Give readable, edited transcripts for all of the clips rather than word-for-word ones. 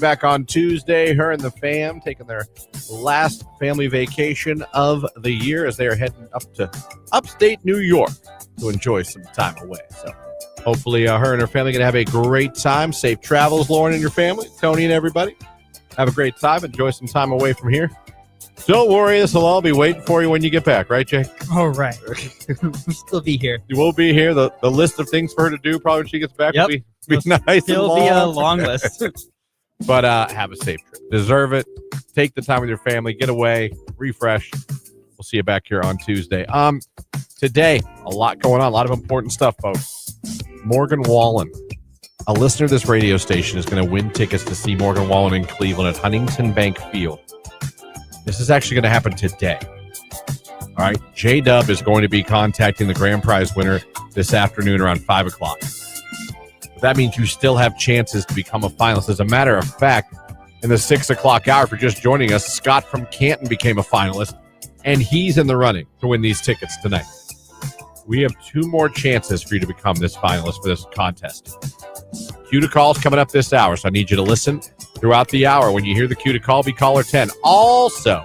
Back on Tuesday, her and the fam taking their last family vacation of the year as they are heading up to upstate New York to enjoy some time away. So hopefully her and her family going to have a great time. Safe travels, Lauren and your family, Tony and everybody. Have a great time. Enjoy some time away from here. Don't worry, this will all be waiting for you when you get back, right, Jake? All right. We'll still be here. You will be here. The list of things for her to do probably when she gets back will be nice Still and long. be a long list. But have a safe trip. Deserve it. Take the time with your family. Get away. Refresh. We'll see you back here on Tuesday. Today, a lot going on. A lot of important stuff, folks. Morgan Wallen, a listener to this radio station, is going to win tickets to see Morgan Wallen in Cleveland at Huntington Bank Field. This is actually going to happen today. All right. J-Dub is going to be contacting the grand prize winner this afternoon around 5 o'clock. That means you still have chances to become a finalist. As a matter of fact, in the 6 o'clock hour, for just joining us, Scott from Canton became a finalist, and he's in the running to win these tickets tonight. We have 2 more chances for you to become this finalist for this contest. Cue to calls coming up this hour, so I need you to listen throughout the hour. When you hear the cue to call, be caller 10. Also,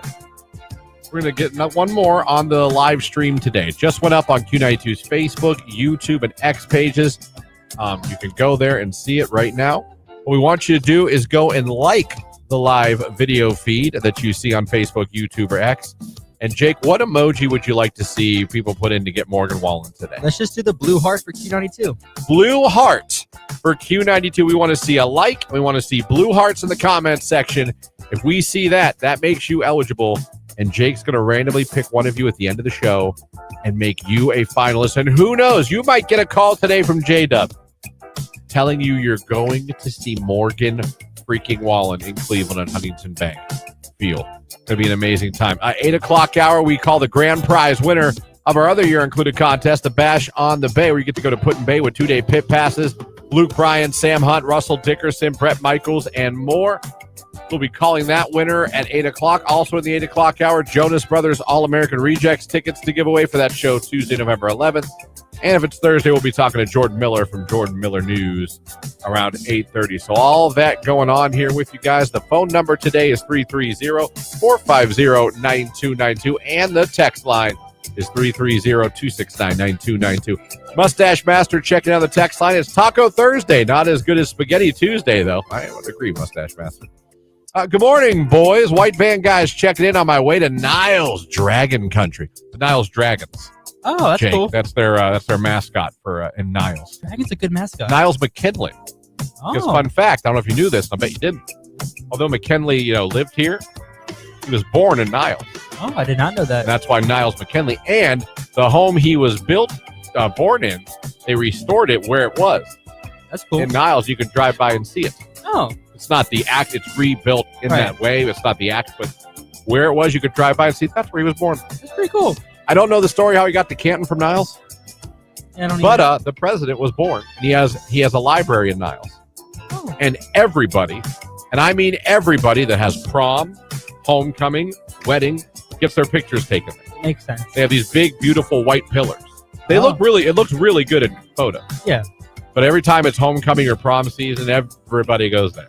we're going to get one more on the live stream today. It just went up on Q92's Facebook, YouTube, and X pages. You can go there and see it right now. What we want you to do is go and like the live video feed that you see on Facebook, YouTube, or X. And Jake, what emoji would you like to see people put in to get Morgan Wallen today? Let's just do the blue heart for Q92. Blue heart for Q92. We want to see a like. We want to see blue hearts in the comments section. If we see that, that makes you eligible. And Jake's going to randomly pick one of you at the end of the show and make you a finalist. And who knows, you might get a call today from J-Dub telling you you're going to see Morgan freaking Wallen in Cleveland at Huntington Bank Field. It's going to be an amazing time. 8 o'clock hour, we call the grand prize winner of our other year-included contest, the Bash on the Bay, where you get to go to Put-in-Bay with 2-day pit passes. Luke Bryan, Sam Hunt, Russell Dickerson, Brett Michaels, and more. We'll be calling that winner at 8 o'clock. Also in the 8 o'clock hour, Jonas Brothers All-American Rejects tickets to give away for that show Tuesday, November 11th. And if it's Thursday, we'll be talking to Jordan Miller from Jordan Miller News around 8:30. So all that going on here with you guys. The phone number today is 330-450-9292. And the text line is 330-269-9292. Mustache Master checking out the text line. It's Taco Thursday. Not as good as Spaghetti Tuesday, though. I would agree, Mustache Master. Good morning, boys. White Van Guys checking in on my way to Niles Dragon Country. The Niles Dragons. Oh, that's Jake, cool. That's their mascot for in Niles. Dragon's a good mascot. Niles McKinley. Oh. Because fun fact, I don't know if you knew this. I bet you didn't. Although McKinley, lived here, he was born in Niles. Oh, I did not know that. And that's why Niles McKinley. And the home he was born in, they restored it where it was. That's cool. In Niles, you can drive by and see it. Oh. It's not the act. It's rebuilt in that way. It's not the act, but where it was, you could drive by and see. That's where he was born. That's pretty cool. I don't know the story how he got to Canton from Niles, but the president was born. And he has a library in Niles, and everybody, and I mean everybody that has prom, homecoming, wedding, gets their pictures taken. Makes sense. They have these big, beautiful white pillars. They look really. It looks really good in photos. Yeah. But every time it's homecoming or prom season, everybody goes there.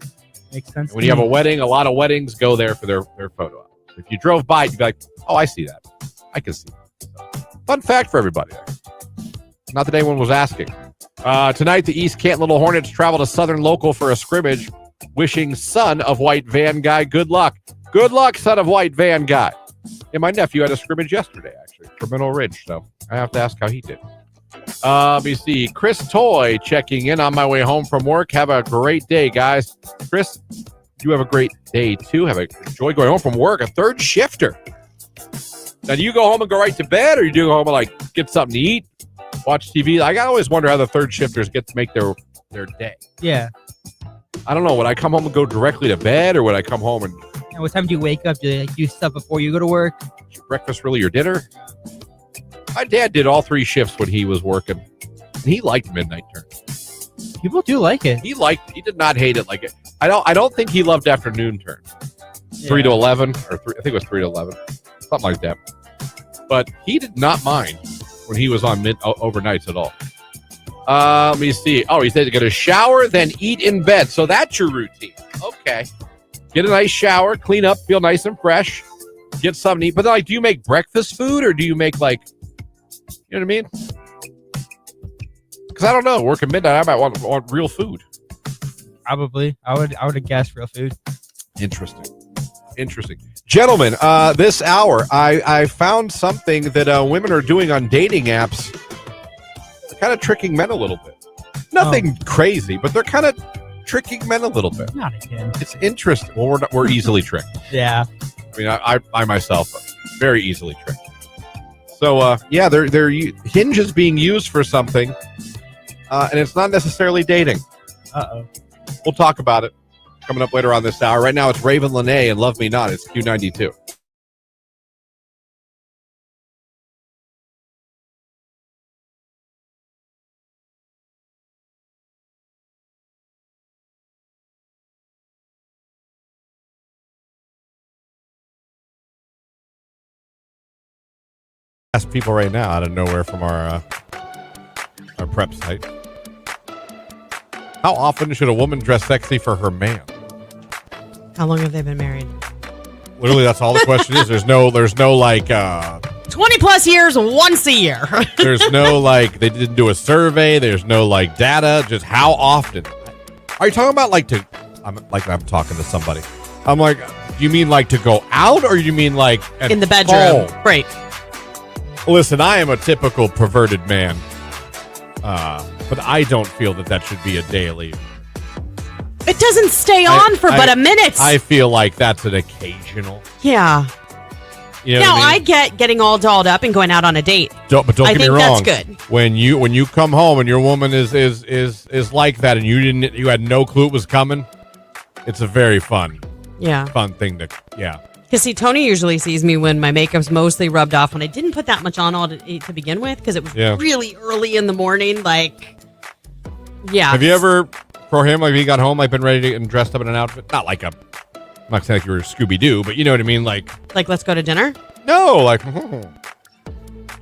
Makes sense. When you have a wedding, a lot of weddings go there for their photo op. If you drove by, you'd be like, "Oh, I see that. I can see that." So, fun fact for everybody. Not that anyone was asking. Tonight, the East Canton Little Hornets travel to Southern Local for a scrimmage. Wishing son of White Van Guy good luck. Good luck, son of White Van Guy. And my nephew had a scrimmage yesterday, actually, for Middle Ridge. So I have to ask how he did. Let me see. Chris Toy checking in on my way home from work. Have a great day, guys. Chris, you have a great day, too. Enjoy going home from work. A third shifter. Now, do you go home and go right to bed, or you do go home and, get something to eat, watch TV? I always wonder how the third shifters get to make their day. Yeah. I don't know. Would I come home and go directly to bed, or would I come home and... And what time do you wake up? Do you do stuff before you go to work? Is your breakfast really your dinner? My dad did all 3 shifts when he was working. And he liked midnight turns. People do like it. He did not hate it like it. I don't think he loved afternoon turns. 3 to 11, or 3, I think it was 3 to 11. Something like that. But he did not mind when he was on overnights at all. Let me see. Oh, he said going to shower, then eat in bed. So that's your routine. Okay. Get a nice shower, clean up, feel nice and fresh, get something to eat. But like, do you make breakfast food or do you make like, you know what I mean? Because I don't know. Working midnight, I might want real food. Probably. I would have guessed real food. Interesting. Gentlemen, this hour, I found something that women are doing on dating apps. They're kind of tricking men a little bit. Nothing crazy, but they're kind of tricking men a little bit. Not again. It's interesting. Well, we're easily tricked. Yeah. I mean, I myself very easily tricked. So yeah, they're Hinge is being used for something, and it's not necessarily dating. Uh-oh. We'll talk about it coming up later on this hour. Right now, it's Raven Lene and Love Me Not. It's Q92. Ask people right now out of nowhere from our prep site. How often should a woman dress sexy for her man? How long have they been married? Literally, that's all the question is. There's no like 20 plus years, once a year. there's no like they didn't do a survey. There's no like data. Just how often? Are you talking about like I'm talking to somebody. I'm like, do you mean like to go out or do you mean like in the bedroom? home? Right. Listen, I am a typical perverted man, but I don't feel that should be a daily. It doesn't stay on for but a minute. I feel like that's an occasional. Yeah. You know now, what I mean? I get getting all dolled up and going out on a date. But don't get me wrong. I think that's good. When you come home and your woman is like that and you had no clue it was coming, it's a very fun thing to Because see, Tony usually sees me when my makeup's mostly rubbed off when I didn't put that much on all to begin with because it was really early in the morning. Like, yeah. Have you ever, for him, like he got home, like been ready to and dressed up in an outfit? Not like I'm not saying like you were Scooby Doo, but you know what I mean, like let's go to dinner. No, like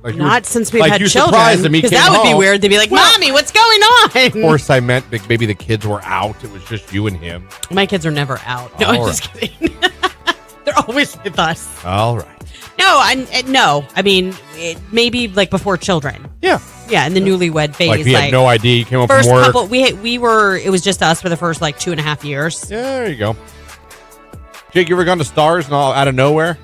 not since we've like had you children. Surprised him. Because that would be weird. They'd be like, "Mommy, what's going on?" Of course, I meant like maybe the kids were out. It was just you and him. My kids are never out. No, I'm just kidding. They're always with us. All right. No, I mean, maybe like before children. Yeah. Yeah, in the newlywed phase. Like he had no idea. He came up first from work. couple, we were, it was just us for the first like 2.5 years. Yeah, there you go. Jake, you ever gone to Stars and all out of nowhere?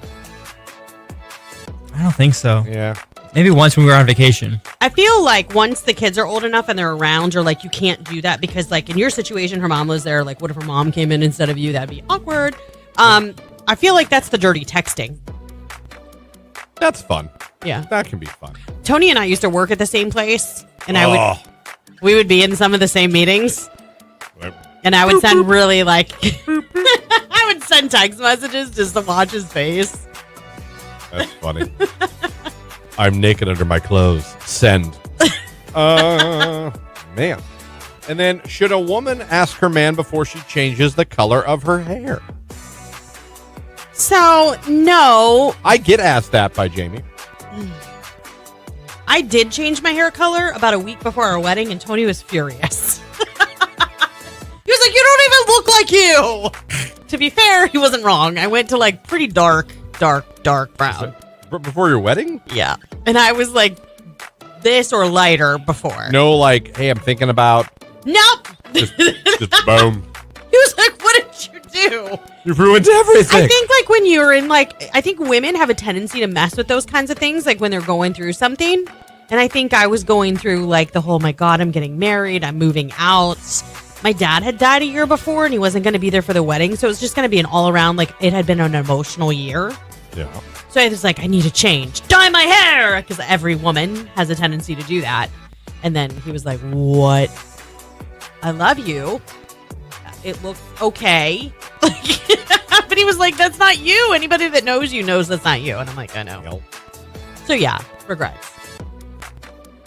I don't think so. Yeah. Maybe once when we were on vacation. I feel like once the kids are old enough and they're around, you're like, you can't do that because like in your situation, her mom was there. Like, what if her mom came in instead of you? That'd be awkward. I feel like that's the dirty texting. That's fun. Yeah. That can be fun. Tony and I used to work at the same place, and we would be in some of the same meetings, and I would send really like, I would send text messages just to watch his face. That's funny. I'm naked under my clothes. Send. Man. And then, should a woman ask her man before she changes the color of her hair? So, no. I get asked that by Jamie. I did change my hair color about a week before our wedding, and Tony was furious. He was like, "You don't even look like you." To be fair, he wasn't wrong. I went to like pretty dark brown. Before your wedding? Yeah. And I was like this or lighter before. No, like, hey, I'm thinking about. Nope. Just boom. He was like, "What did you do?" You ruined everything. I think like when you're in like, I think women have a tendency to mess with those kinds of things, like when they're going through something. And I think I was going through like the whole, my God, I'm getting married. I'm moving out. My dad had died a year before and he wasn't going to be there for the wedding. So it was just going to be an all around, like it had been an emotional year. Yeah. So I was like, I need to change. Dye my hair. Because every woman has a tendency to do that. And then he was like, "What? I love you. It looks okay." But he was like, "That's not you. Anybody that knows you knows that's not you." And I'm like, I know. Yep. So yeah, regrets.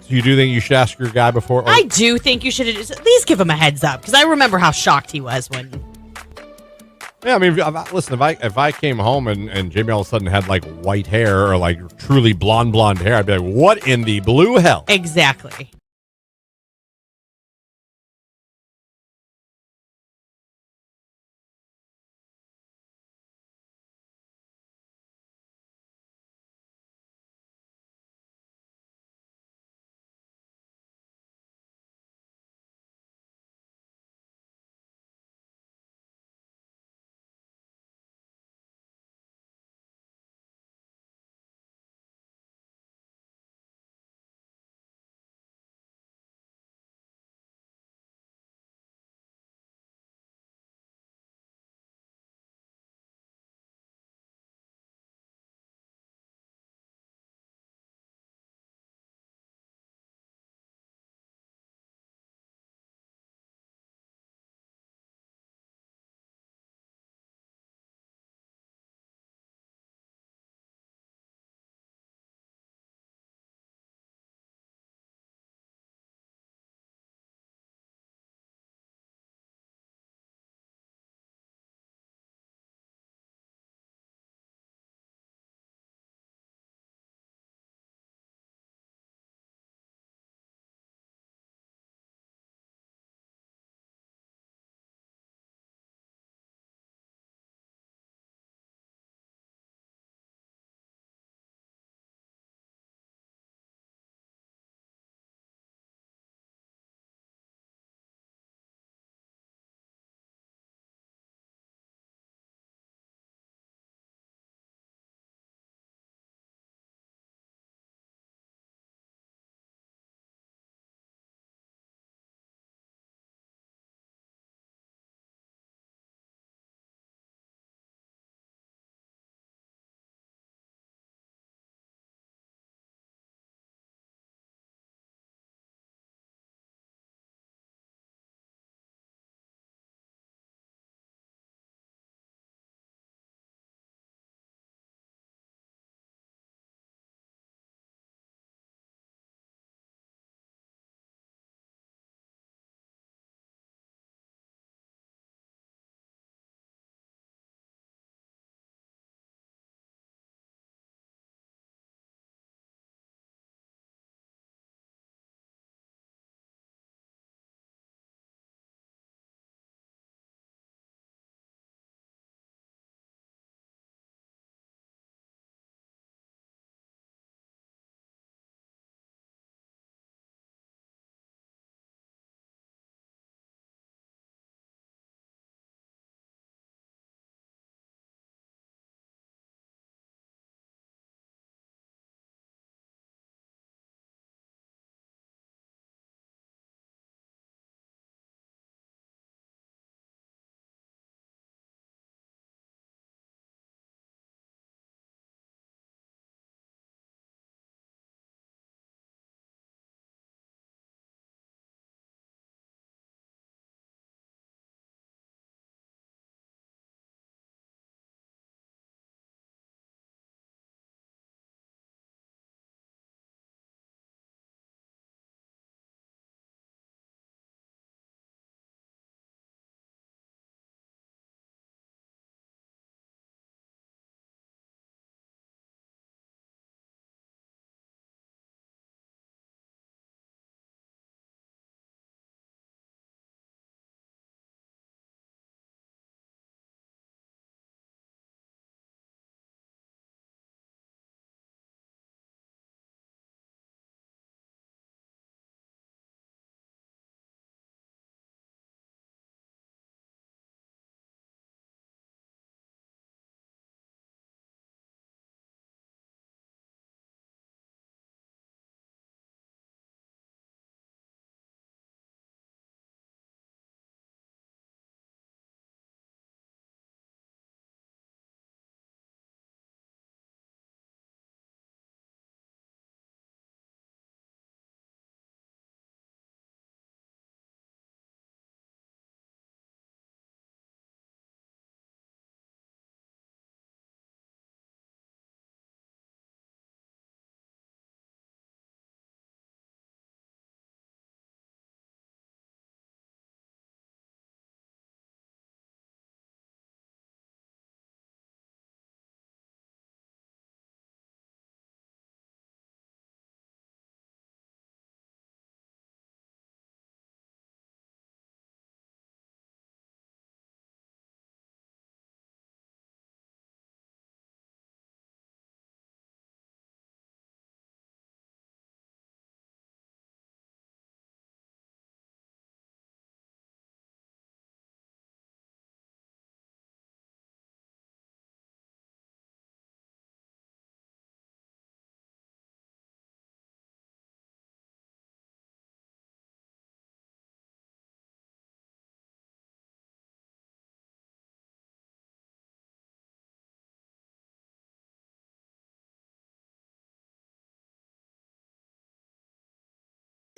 So you do think you should ask your guy before? I do think you should at least give him a heads up because I remember how shocked he was when. Yeah, I mean, listen, if I came home and Jamie all of a sudden had like white hair or like truly blonde hair, I'd be like, "What in the blue hell?" Exactly.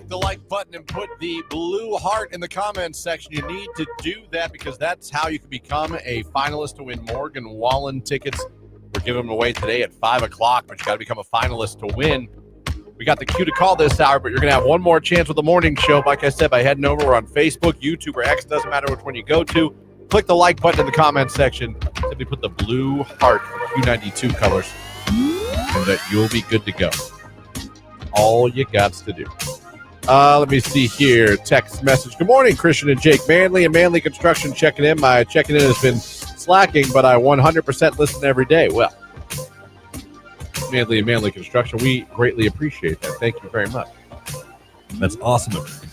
Hit the like button and put the blue heart in the comments section. You need to do that because that's how you can become a finalist to win Morgan Wallen tickets. We're giving them away today at 5 o'clock, but you got to become a finalist to win. We got the cue to call this hour, but you're going to have one more chance with the morning show. Like I said, by heading over, we're on Facebook, YouTube, or X. Doesn't matter which one you go to. Click the like button in the comments section. Simply put the blue heart for Q92 colors, and that you'll be good to go. All you got to do. Let me see here. Text message. Good morning, Christian and Jake. Manly and Manly Construction checking in. My checking in has been slacking, but I 100% listen every day. Well, Manly and Manly Construction, we greatly appreciate that. Thank you very much. That's awesome of you.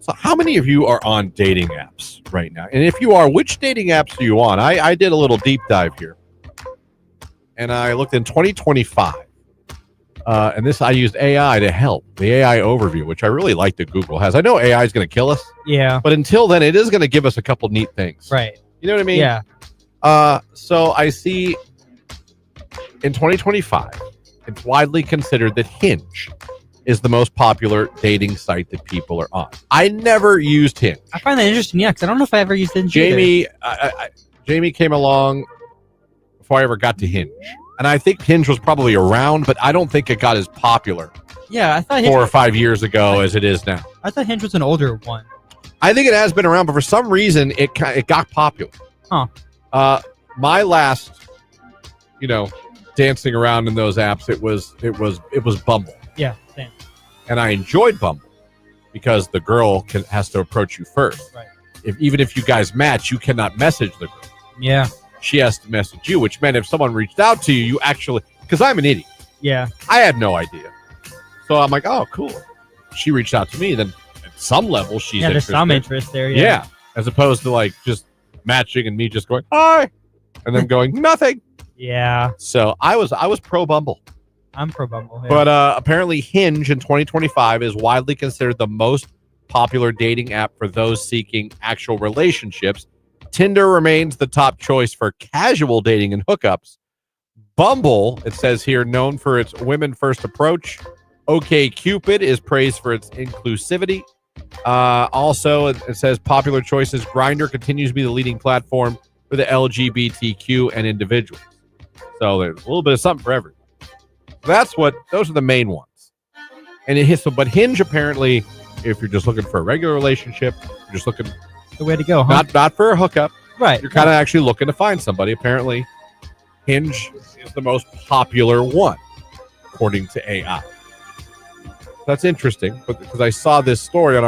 So how many of you are on dating apps right now? And if you are, which dating apps are you on? I did a little deep dive here. And I looked in 2025. And this, I used AI to help. The AI overview, which I really like that Google has. I know AI is going to kill us. Yeah. But until then, it is going to give us a couple neat things. Right. You know what I mean? Yeah. So I see in 2025, it's widely considered that Hinge is the most popular dating site that people are on. I never used Hinge. I find that interesting, yeah, because I don't know if I ever used Hinge. Jamie came along before I ever got to Hinge. And I think Hinge was probably around, but I don't think it got as popular Yeah, I thought Hinge 4 or 5 years ago as it is now. I thought Hinge was an older one. I think it has been around, but for some reason it got popular. Huh. My last, dancing around in those apps, it was Bumble. Yeah, same. And I enjoyed Bumble because the girl has to approach you first. Right. Even if you guys match, you cannot message the girl. Yeah. She has to message you, which meant if someone reached out to you, you actually, because I'm an idiot. Yeah. I had no idea. So I'm like, oh, cool. She reached out to me. Then at some level, she's there's interested. some interest there. Yeah. As opposed to like just matching and me just going, hi, and then going, nothing. Yeah. So I was pro Bumble. I'm pro Bumble. Yeah. But apparently Hinge in 2025 is widely considered the most popular dating app for those seeking actual relationships. Tinder remains the top choice for casual dating and hookups. Bumble, it says here, known for its women-first approach. OkCupid is praised for its inclusivity. Also, it says popular choices. Grindr continues to be the leading platform for the LGBTQ and individuals. So there's a little bit of something for everyone. Those are the main ones. And but Hinge apparently, if you're just looking for a regular relationship, you're just looking the way to go, huh? Not for a hookup. Right. You're kind of actually looking to find somebody. Apparently, Hinge is the most popular one, according to AI. That's interesting, because I saw this story on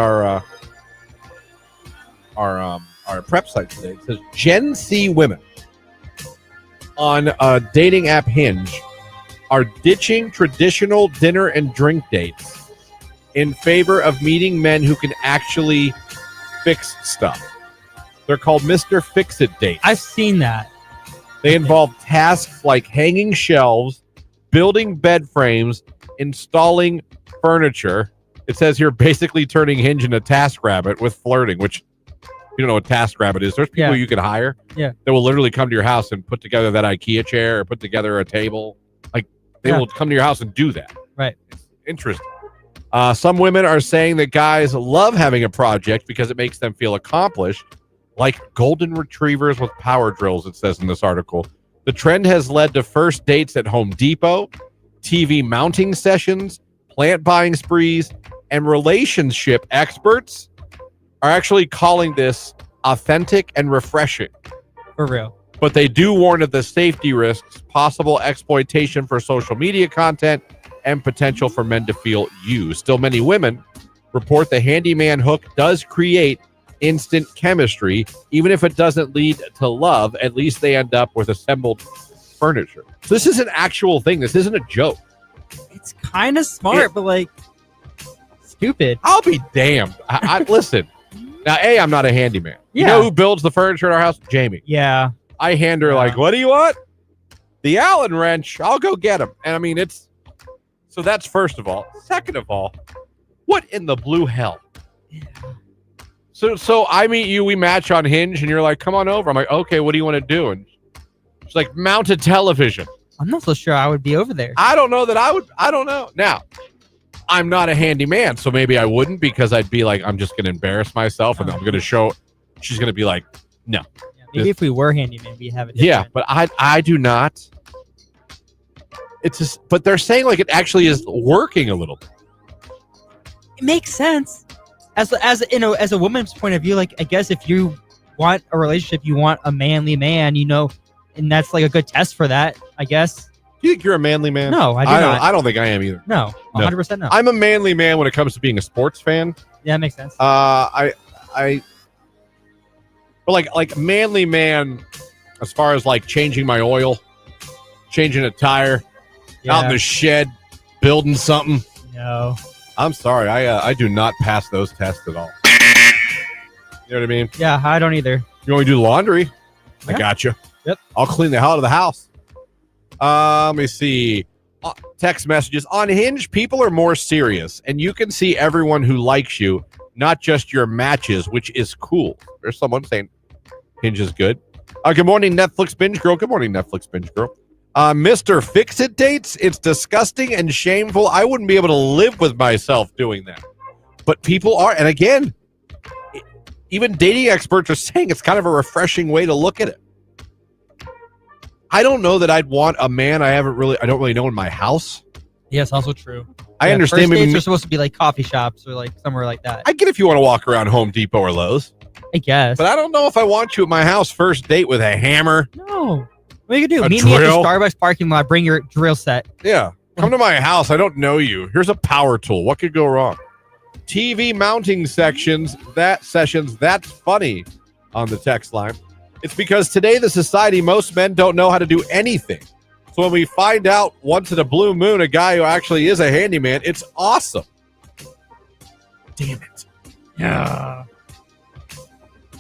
our prep site today. It says Gen Z women on a dating app Hinge are ditching traditional dinner and drink dates in favor of meeting men who can actually fix stuff. They're called Mr. Fix-It dates. I've seen that. They involve tasks like hanging shelves, building bed frames, installing furniture. It says here basically turning Hinge into TaskRabbit with flirting, which you don't know what TaskRabbit is. There's people you can hire that will literally come to your house and put together that IKEA chair or put together a table. Like they will come to your house and do that. Right. It's interesting. Some women are saying that guys love having a project because it makes them feel accomplished, like golden retrievers with power drills, it says in this article. The trend has led to first dates at Home Depot, TV mounting sessions, plant buying sprees, and relationship experts are actually calling this authentic and refreshing. For real. But they do warn of the safety risks, possible exploitation for social media content, and potential for men to feel used. Still, many women report the handyman hook does create instant chemistry. Even if it doesn't lead to love, at least they end up with assembled furniture. So this is an actual thing. This isn't a joke. It's kind of smart, but like stupid. I'll be damned. I listen. Now, I'm not a handyman. Yeah. You know who builds the furniture in our house? Jamie. Yeah. I hand her like, what do you want? The Allen wrench. I'll go get him. And I mean, so that's first of all. Second of all, what in the blue hell? Yeah. So I meet you, we match on Hinge, and you're like, come on over. I'm like, okay, what do you want to do? And she's like, mount a television. I'm not so sure I would be over there. I don't know that I would. I don't know. Now, I'm not a handyman, so maybe I wouldn't because I'd be like, I'm just going to embarrass myself and I'm going to show. She's going to be like, no. Yeah, maybe if we were handyman, we'd have it. Yeah, but I do not. It's just, but they're saying like it actually is working a little bit. It makes sense. As a woman's point of view, like I guess if you want a relationship, you want a manly man, and that's like a good test for that, I guess. Do you think you're a manly man? No, I do not. I don't think I am either. No, 100% no. I'm a manly man when it comes to being a sports fan. Yeah, that makes sense. But like manly man, as far as like changing my oil, changing a tire, out in the shed, building something. No. I'm sorry, I do not pass those tests at all. You know what I mean? Yeah, I don't either. You want me to do laundry? Yeah. I got you. Yep. I'll clean the hell out of the house. Let me see. Text messages. On Hinge, people are more serious, and you can see everyone who likes you, not just your matches, which is cool. There's someone saying Hinge is good. Good morning, Netflix Binge Girl. Good morning, Netflix Binge Girl. Mr. Fix-It dates, it's disgusting and shameful. I wouldn't be able to live with myself doing that. But people are, and again, even dating experts are saying it's kind of a refreshing way to look at it. I don't know that I'd want a man I don't really know in my house. Yes, also true. I understand. First dates are supposed to be like coffee shops or like somewhere like that. I get if you want to walk around Home Depot or Lowe's. I guess. But I don't know if I want you at my house first date with a hammer. No. What you can do? A Meet me at the drill? Starbucks parking lot. Bring your drill set. Yeah. Come to my house. I don't know you. Here's a power tool. What could go wrong? TV mounting sessions, that's funny on the text line. It's because today the society, most men don't know how to do anything. So when we find out once in a blue moon a guy who actually is a handyman, it's awesome. Damn it. Yeah.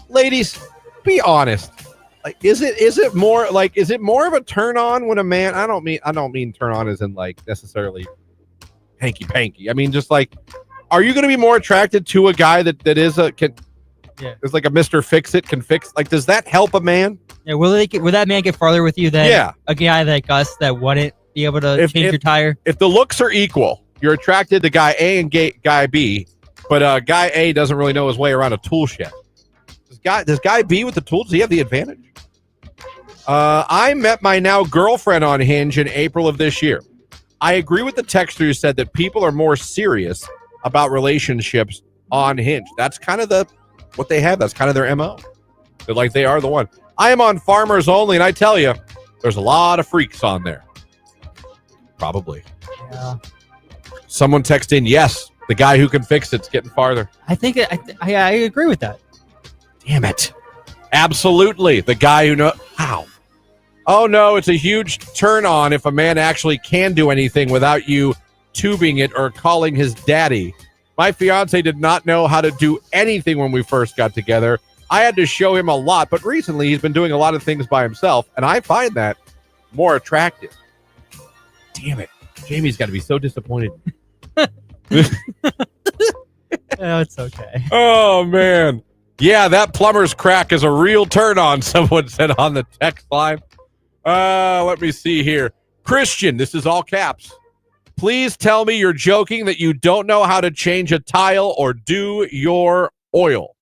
Ladies, be honest. Like, is it more of a turn on when a man? I don't mean turn on as in like necessarily hanky panky. I mean just like, are you going to be more attracted to a guy that is is like a Mr. Fix-It, can fix? Like, does that help a man? Yeah. Will that man get farther with you than a guy like us that wouldn't be able to change your tire? If the looks are equal, you're attracted to guy A and guy B, but guy A doesn't really know his way around a tool shed. Does guy B with the tools, does he have the advantage? I met my now girlfriend on Hinge in April of this year. I agree with the texter who said that people are more serious about relationships on Hinge. That's kind of what they have. That's kind of their MO. They're like, they are the one. I am on Farmers Only, and I tell you, there's a lot of freaks on there. Probably. Yeah. Someone text in, yes, the guy who can fix it's getting farther. I think I agree with that. Damn it. Absolutely. The guy who knows. How? Oh, no, it's a huge turn on if a man actually can do anything without you tubing it or calling his daddy. My fiance did not know how to do anything when we first got together. I had to show him a lot, but recently he's been doing a lot of things by himself, and I find that more attractive. Damn it. Jamie's got to be so disappointed. Oh, it's okay. Oh, man. Yeah, that plumber's crack is a real turn on, someone said on the text line. Let me see here. Christian, this is all caps. Please tell me you're joking that you don't know how to change a tile or do your oil.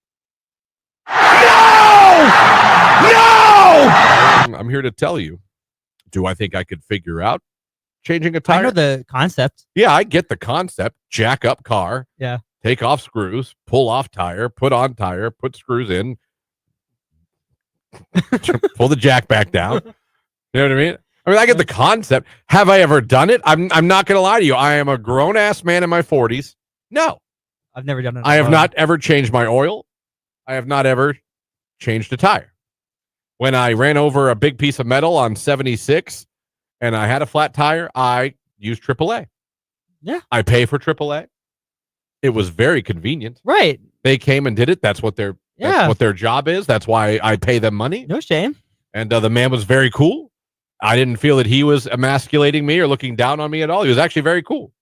No! No! I'm here to tell you. Do I think I could figure out changing a tire? I know the concept. Yeah, I get the concept. Jack up car. Yeah. Take off screws, pull off tire, put on tire, put screws in, pull the jack back down. You know what I mean? I get the concept. Have I ever done it? I'm not going to lie to you. I am a grown-ass man in my 40s. No. I've never done it. I have not ever changed my oil. I have not ever changed a tire. When I ran over a big piece of metal on 76 and I had a flat tire, I used AAA. Yeah. I pay for AAA. It was very convenient. Right. They came and did it. That's what their job is. That's why I pay them money. No shame. And the man was very cool. I didn't feel that he was emasculating me or looking down on me at all. He was actually very cool.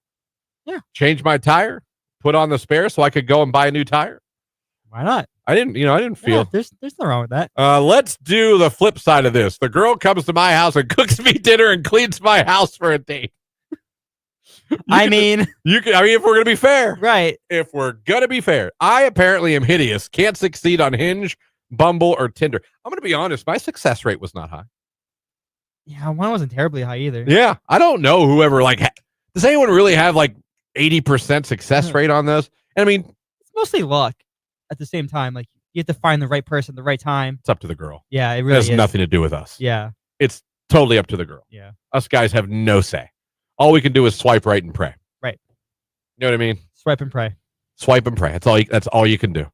Yeah. Changed my tire, put on the spare so I could go and buy a new tire. Why not? I didn't feel. Yeah, there's nothing wrong with that. Let's do the flip side of this. The girl comes to my house and cooks me dinner and cleans my house for a date. I mean, if we're gonna be fair, right. I apparently am hideous. Can't succeed on Hinge, Bumble, or Tinder. I'm gonna be honest. My success rate was not high. Yeah, mine wasn't terribly high either. Yeah, I don't know whoever does anyone really have like 80% success rate on this? And I mean, It's mostly luck at the same time. Like, you have to find the right person at the right time. it's up to the girl. Yeah, it It really has is. nothing to do with us. Yeah. It's totally up to the girl. Yeah. Us guys have no say. All we can do is swipe right and pray. Right. You know what I mean? Swipe and pray. Swipe and pray. That's all you can do.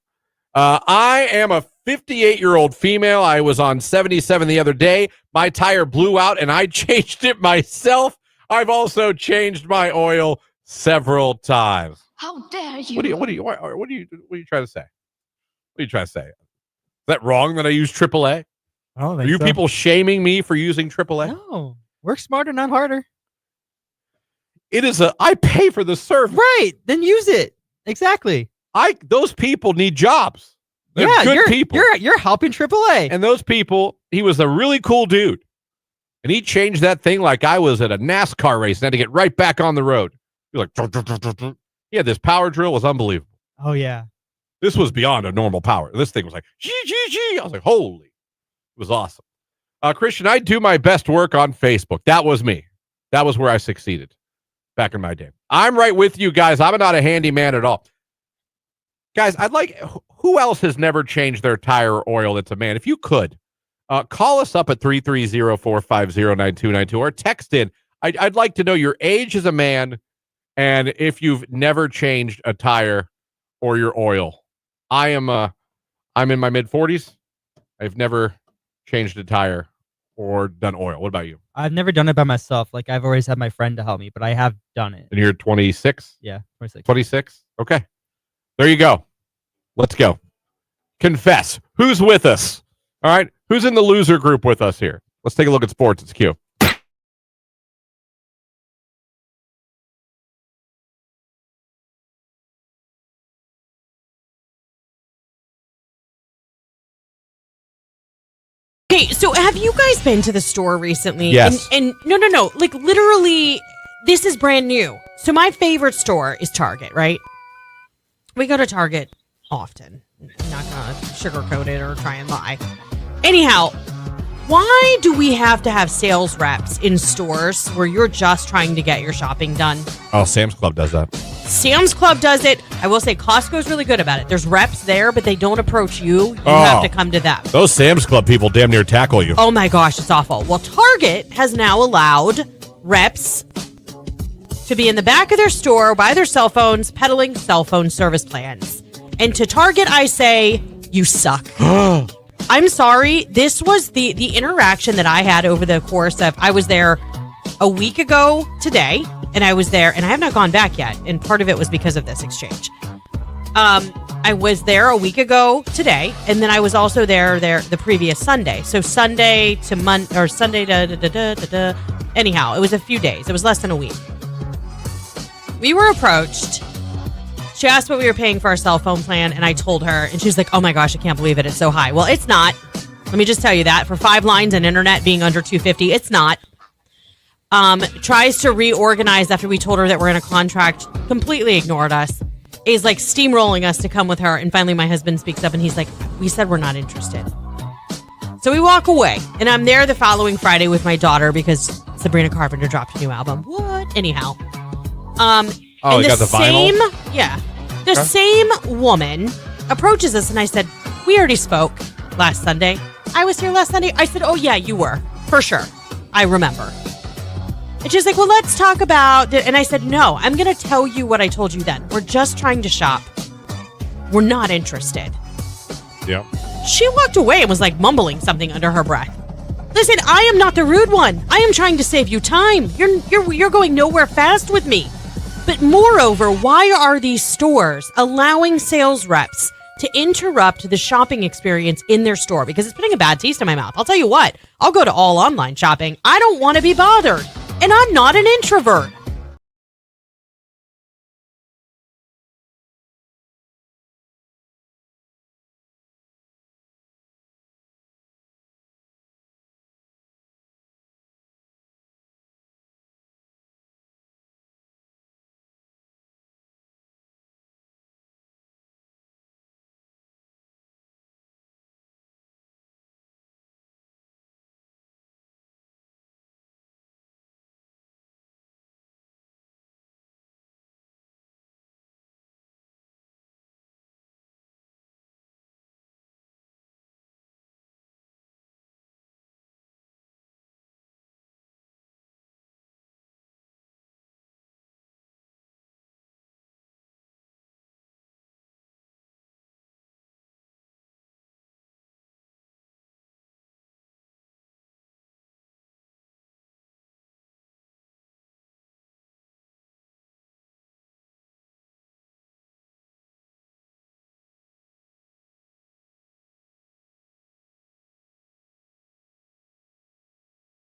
I am a 58-year-old female. I was on 77 the other day. My tire blew out and I changed it myself. I've also changed my oil several times. How dare you? What are you trying to say? What are you trying to say? Is that wrong that I use AAA? I don't Are think you so. people shaming me for using AAA? No. Work smarter, not harder. I pay for the service. Right. Then use it. Exactly. Those people need jobs. They're yeah, good people. You're helping AAA. And those people, he was a really cool dude. And he changed that thing like I was at a NASCAR race and had to get right back on the road. He was like, yeah, this power drill was unbelievable. Oh, yeah. This was beyond a normal power. This thing was like, gee. I was like, holy. It was awesome. Christian, I do my best work on Facebook. That was me. That was where I succeeded back in my day. I'm right with you guys. I'm not a handyman at all. Guys, who else has never changed their tire or oil that's a man? If you could, call us up at 330-450-9292 or text in. I'd like to know your age as a man and if you've never changed a tire or your oil. I'm in my mid-40s. I've never changed a tire or done oil. What about you? I've never done it by myself. Like, I've always had my friend to help me, but I have done it. And you're 26? Yeah, 26. 26? Okay. There you go. Let's go. Confess. Who's with us? All right. Who's in the loser group with us here? Let's take a look at sports. It's Q. Okay, so have you guys been to the store recently? Yes. And no. Like, literally, this is brand new. So my favorite store is Target, right? We go to Target often. I'm not going to sugarcoat it or try and lie. Anyhow, why do we have to have sales reps in stores where you're just trying to get your shopping done? Oh, Sam's Club does that. Sam's Club does it. I will say Costco's really good about it. There's reps there, but they don't approach you. You have to come to them. Those Sam's Club people damn near tackle you. Oh my gosh, it's awful. Well, Target has now allowed reps to be in the back of their store by their cell phones peddling cell phone service plans. And to Target, I say, you suck. I'm sorry. This was the interaction that I had over the course of, I was there a week ago today, and I was there, and I have not gone back yet. And part of it was because of this exchange. I was there a week ago today, and then I was also there the previous Sunday. So Sunday to Sunday to anyhow, it was a few days. It was less than a week. We were approached. She asked what we were paying for our cell phone plan, and I told her, and she was like, oh my gosh, I can't believe it. It's so high. Well, it's not. Let me just tell you that. For 5 lines and internet being under $250, it's not. Tries to reorganize after we told her that we're in a contract, completely ignored us, is like steamrolling us to come with her, and finally my husband speaks up, and he's like, we said we're not interested. So we walk away, and I'm there the following Friday with my daughter because Sabrina Carpenter dropped a new album. What? Anyhow. Oh, you got the vinyl? The same woman approaches us, and I said, we already spoke last Sunday. I was here last Sunday. I said, oh yeah, you were. For sure. I remember. And she's like, well, let's talk about it. And I said, no, I'm going to tell you what I told you then. We're just trying to shop. We're not interested. Yeah. She walked away and was like mumbling something under her breath. Listen, I am not the rude one. I am trying to save you time. You're going nowhere fast with me. But moreover, why are these stores allowing sales reps to interrupt the shopping experience in their store? Because it's putting a bad taste in my mouth. I'll tell you what, I'll go to all online shopping. I don't want to be bothered. And I'm not an introvert.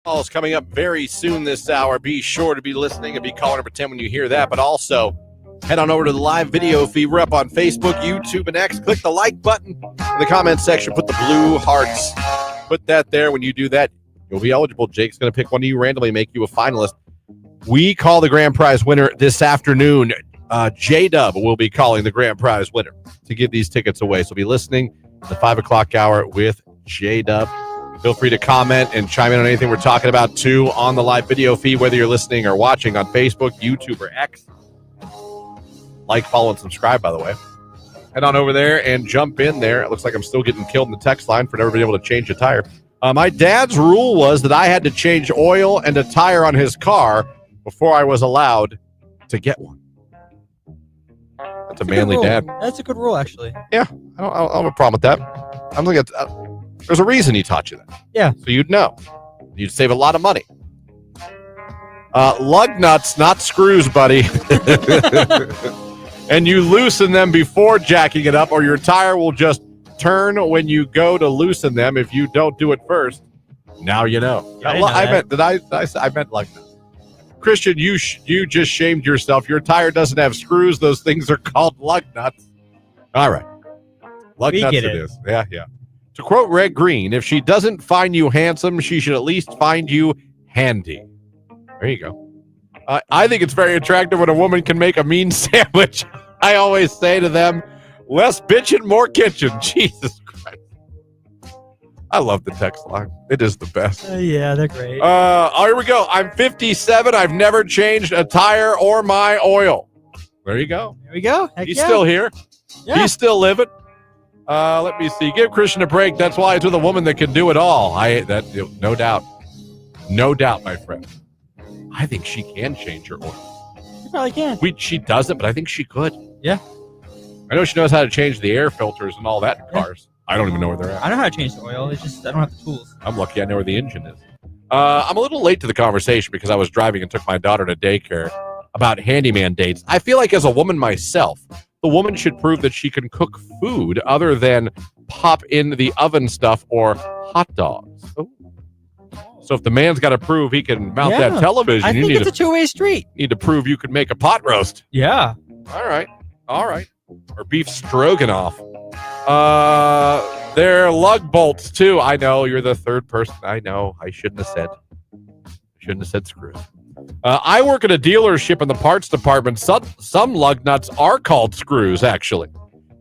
Calls coming up very soon this hour. Be sure to be listening and be calling and pretend when you hear that. But also, head on over to the live video feed. We're up on Facebook, YouTube, and X. Click the like button in the comment section. Put the blue hearts. Put that there. When you do that, you'll be eligible. Jake's going to pick one of you randomly, make you a finalist. We call the grand prize winner this afternoon. J-Dub will be calling the grand prize winner to give these tickets away. So be listening to the 5 o'clock hour with J-Dub. Feel free to comment and chime in on anything we're talking about, too, on the live video feed, whether you're listening or watching on Facebook, YouTube, or X. Like, follow, and subscribe, by the way. Head on over there and jump in there. It looks like I'm still getting killed in the text line for never being able to change a tire. My dad's rule was that I had to change oil and a tire on his car before I was allowed to get one. That's a manly dad. That's a good rule, actually. Yeah, I don't have a problem with that. I'm looking at there's a reason he taught you that. Yeah. So you'd know. You'd save a lot of money. Lug nuts, not screws, buddy. And you loosen them before jacking it up, or your tire will just turn when you go to loosen them if you don't do it first. Now you know. Yeah, I meant lug nuts. Christian, you just shamed yourself. Your tire doesn't have screws. Those things are called lug nuts. All right. Lug nuts it is. Yeah. To quote Red Green, if she doesn't find you handsome, she should at least find you handy. There you go. I think it's very attractive when a woman can make a mean sandwich. I always say to them, less bitchin', more kitchen. Jesus Christ. I love the text line. It is the best. Yeah, they're great. Here we go. I'm 57. I've never changed a tire or my oil. There you go. There we go. Heck He's yeah. still here. Yeah. He's still living. Let me see. Give Christian a break. That's why it's with a woman that can do it all. No doubt. No doubt, my friend. I think she can change her oil. You probably can. She doesn't, but I think she could. Yeah. I know she knows how to change the air filters and all that in cars. I don't even know where they're at. I know how to change the oil. It's just I don't have the tools. I'm lucky I know where the engine is. I'm a little late to the conversation because I was driving and took my daughter to daycare about handyman dates. I feel like as a woman myself, the woman should prove that she can cook food other than pop in the oven stuff or hot dogs. Oh. So if the man's got to prove he can mount that television, I think it's a two-way street. Need to prove you can make a pot roast. Yeah. All right. Or beef stroganoff. They're lug bolts too. I know you're the third person. I know. I shouldn't have said screws. I work at a dealership in the parts department. Some lug nuts are called screws, actually.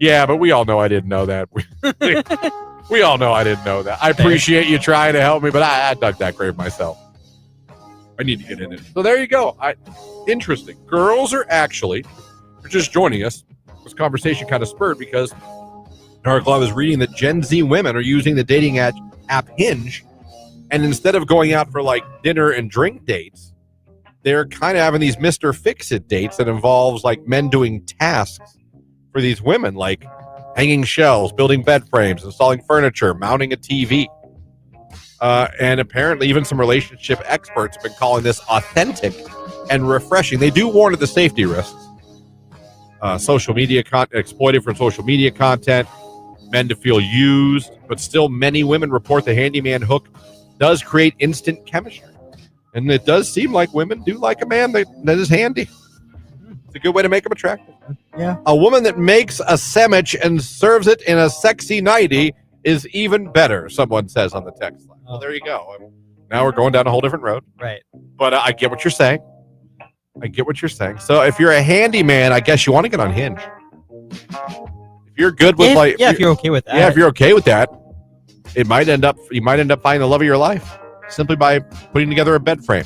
Yeah, but we all know I didn't know that. We all know I didn't know that. I appreciate you trying to help me, but I dug that grave myself. I need to get in it. So there you go. Interesting. Girls are actually, for just joining us, this conversation kind of spurred because an article I was reading that Gen Z women are using the dating app Hinge, and instead of going out for like dinner and drink dates, they're kind of having these Mr. Fix-It dates that involves like men doing tasks for these women, like hanging shelves, building bed frames, installing furniture, mounting a TV. And apparently even some relationship experts have been calling this authentic and refreshing. They do warn of the safety risks. Social media exploited for social media content, men to feel used, but still many women report the handyman hook does create instant chemistry. And it does seem like women do like a man that is handy. It's a good way to make them attractive. Yeah. A woman that makes a sandwich and serves it in a sexy nightie is even better, someone says on the text line. Well, there you go. Now we're going down a whole different road. Right. But I get what you're saying. So if you're a handyman, I guess you want to get on Hinge. If you're good with if you're okay with that. Yeah, if you're okay with that, you might end up finding the love of your life simply by putting together a bed frame.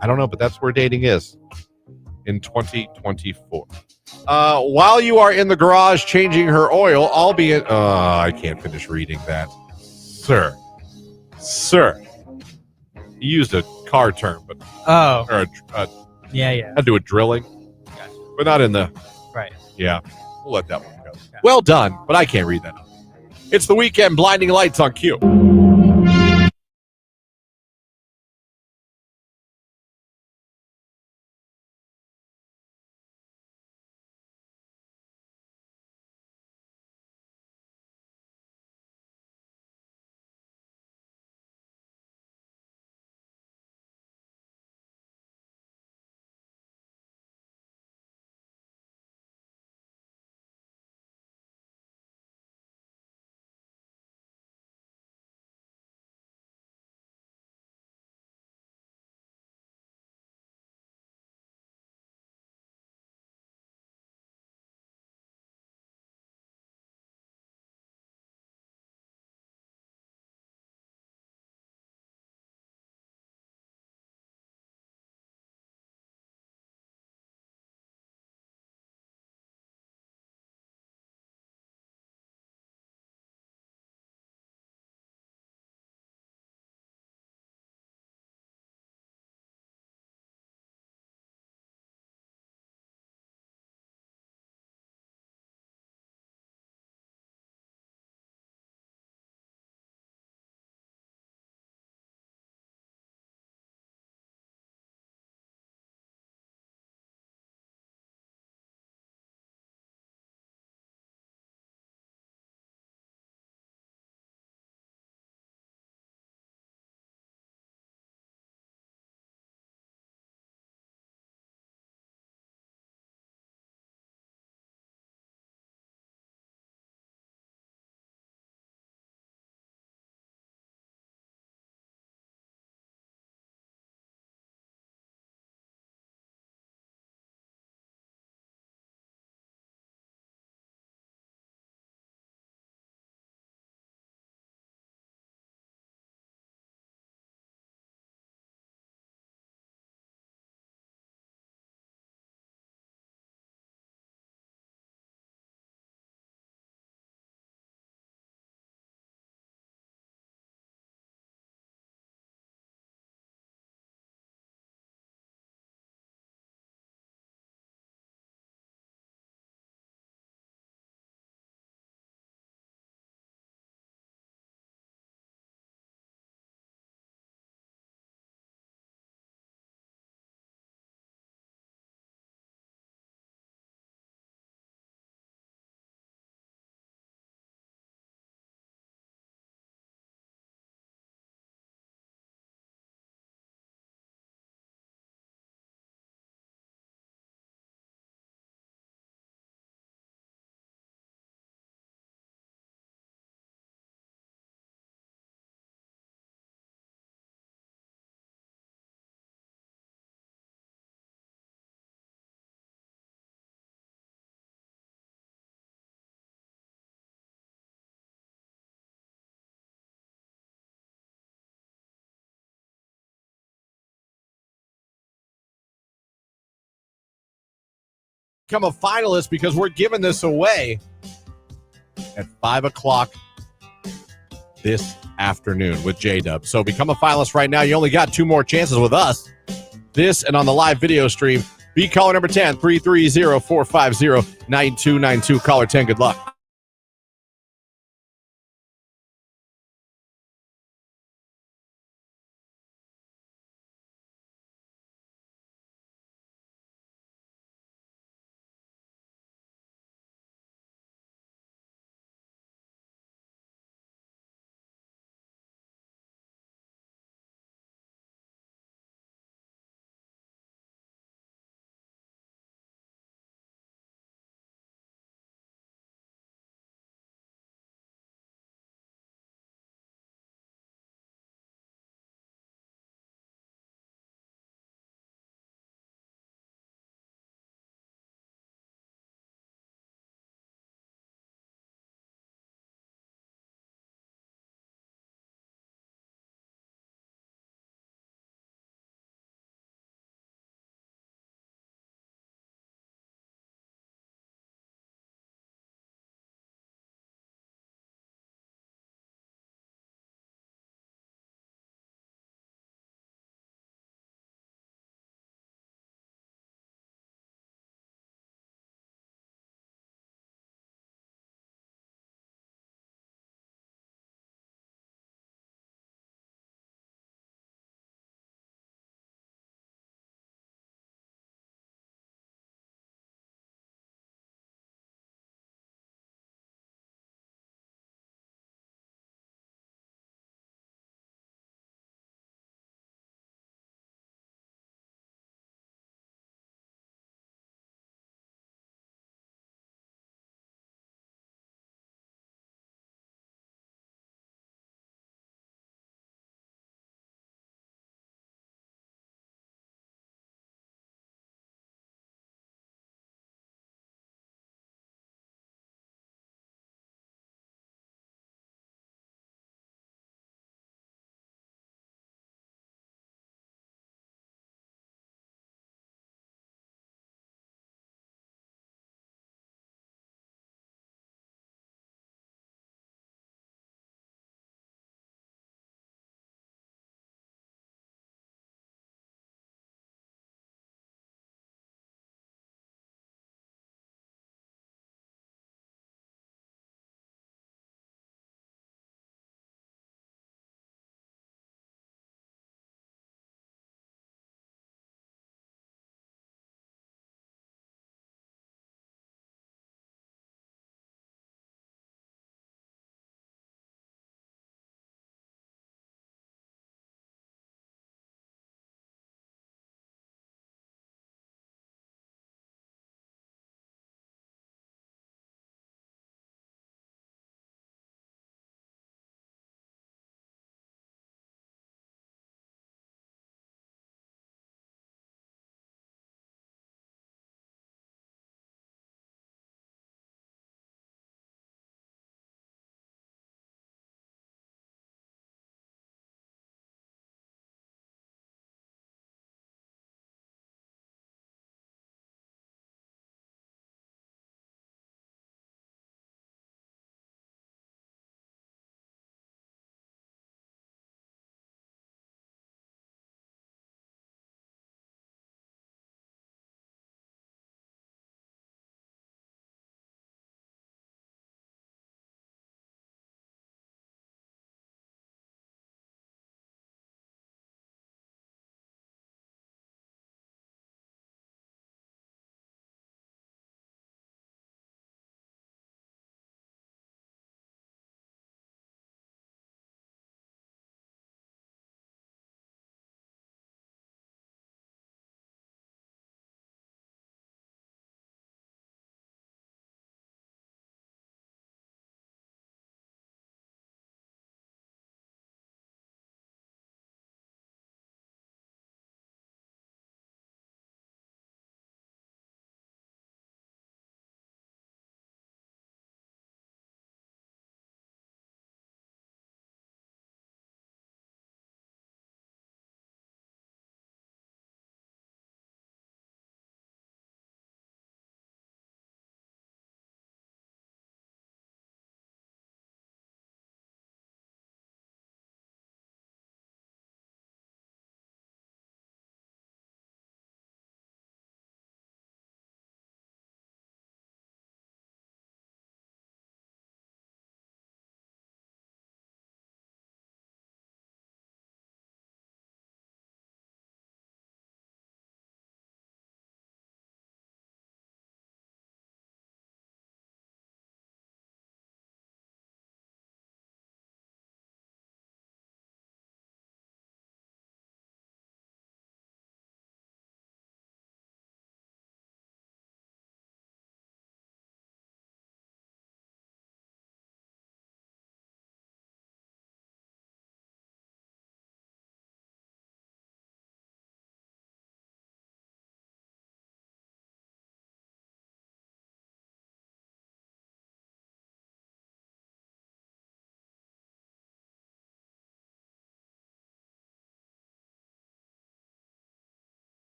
I don't know, but that's where dating is in 2024. While you are in the garage changing her oil, albeit I can't finish reading that. Sir. You used a car term, but had to do with drilling. Gotcha. But not in the right. Yeah. We'll let that one go. Yeah. Well done, but I can't read that. It's the weekend blinding lights on Q. become a finalist because we're giving this away at 5 o'clock this afternoon with J-Dub. So become a finalist right now. You only got 2 more chances with us. This and on the live video stream. Be caller number 10, 330-450-9292. Caller 10, good luck.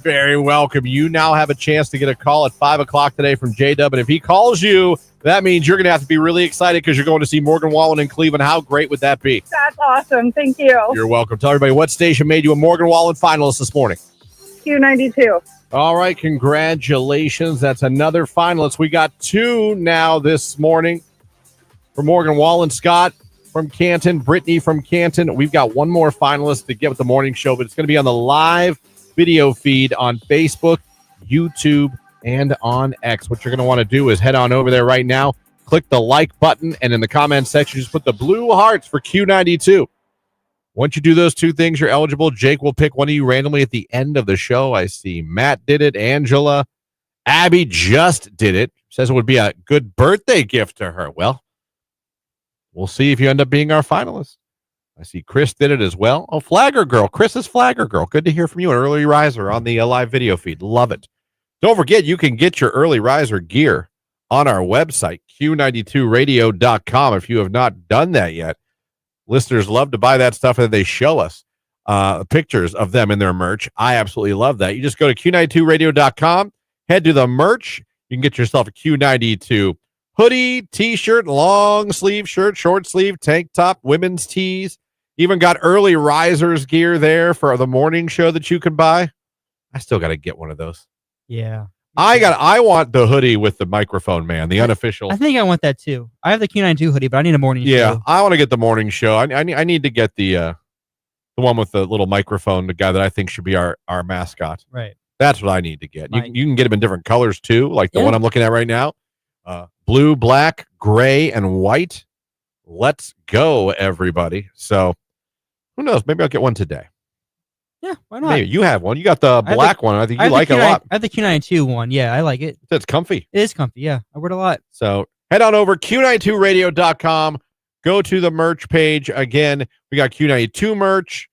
very welcome. You now have a chance to get a call at 5 o'clock today from J-Dub. And if he calls you, that means you're going to have to be really excited because you're going to see Morgan Wallen in Cleveland. How great would that be? That's awesome. Thank you. You're welcome. Tell everybody what station made you a Morgan Wallen finalist this morning. Q92. All right. Congratulations. That's another finalist. We got 2 now this morning for Morgan Wallen. Scott from Canton, Brittany from Canton. We've got one more finalist to get with the morning show, but it's going to be on the live video feed on Facebook, YouTube, and on X. What you're going to want to do is head on over there right now, click the like button, and in the comment section, just put the blue hearts for Q92. Once you do those 2 things, you're eligible. Jake will pick one of you randomly at the end of the show. I see Matt did it. Angela. Abby just did it. Says it would be a good birthday gift to her. Well, we'll see if you end up being our finalist. I see Chris did it as well. Oh, Flagger Girl. Chris is Flagger Girl. Good to hear from you, an early riser on the live video feed. Love it. Don't forget, you can get your early riser gear on our website, Q92radio.com. If you have not done that yet, listeners love to buy that stuff and they show us pictures of them in their merch. I absolutely love that. You just go to Q92radio.com, head to the merch. You can get yourself a Q92 hoodie, t-shirt, long sleeve shirt, short sleeve, tank top, women's tees. Even got early risers gear there for the morning show that you can buy. I still got to get one of those. Yeah. I want the hoodie with the microphone man, the unofficial. I think I want that too. I have the Q92 hoodie, but I need a morning show. Yeah, I want to get the morning show. I need to get the one with the little microphone, the guy that I think should be our mascot. Right. That's what I need to get. You can get them in different colors too, like the one I'm looking at right now. Blue, black, gray, and white. Let's go, everybody. So who knows? Maybe I'll get one today. Yeah, why not? Maybe. You have one. You got the black one. I think you like it a lot. I have the Q92 one. Yeah, I like it. It's comfy. It is comfy. Yeah, I wear it a lot. So head on over, Q92radio.com. Go to the merch page. Again, we got Q92 merch.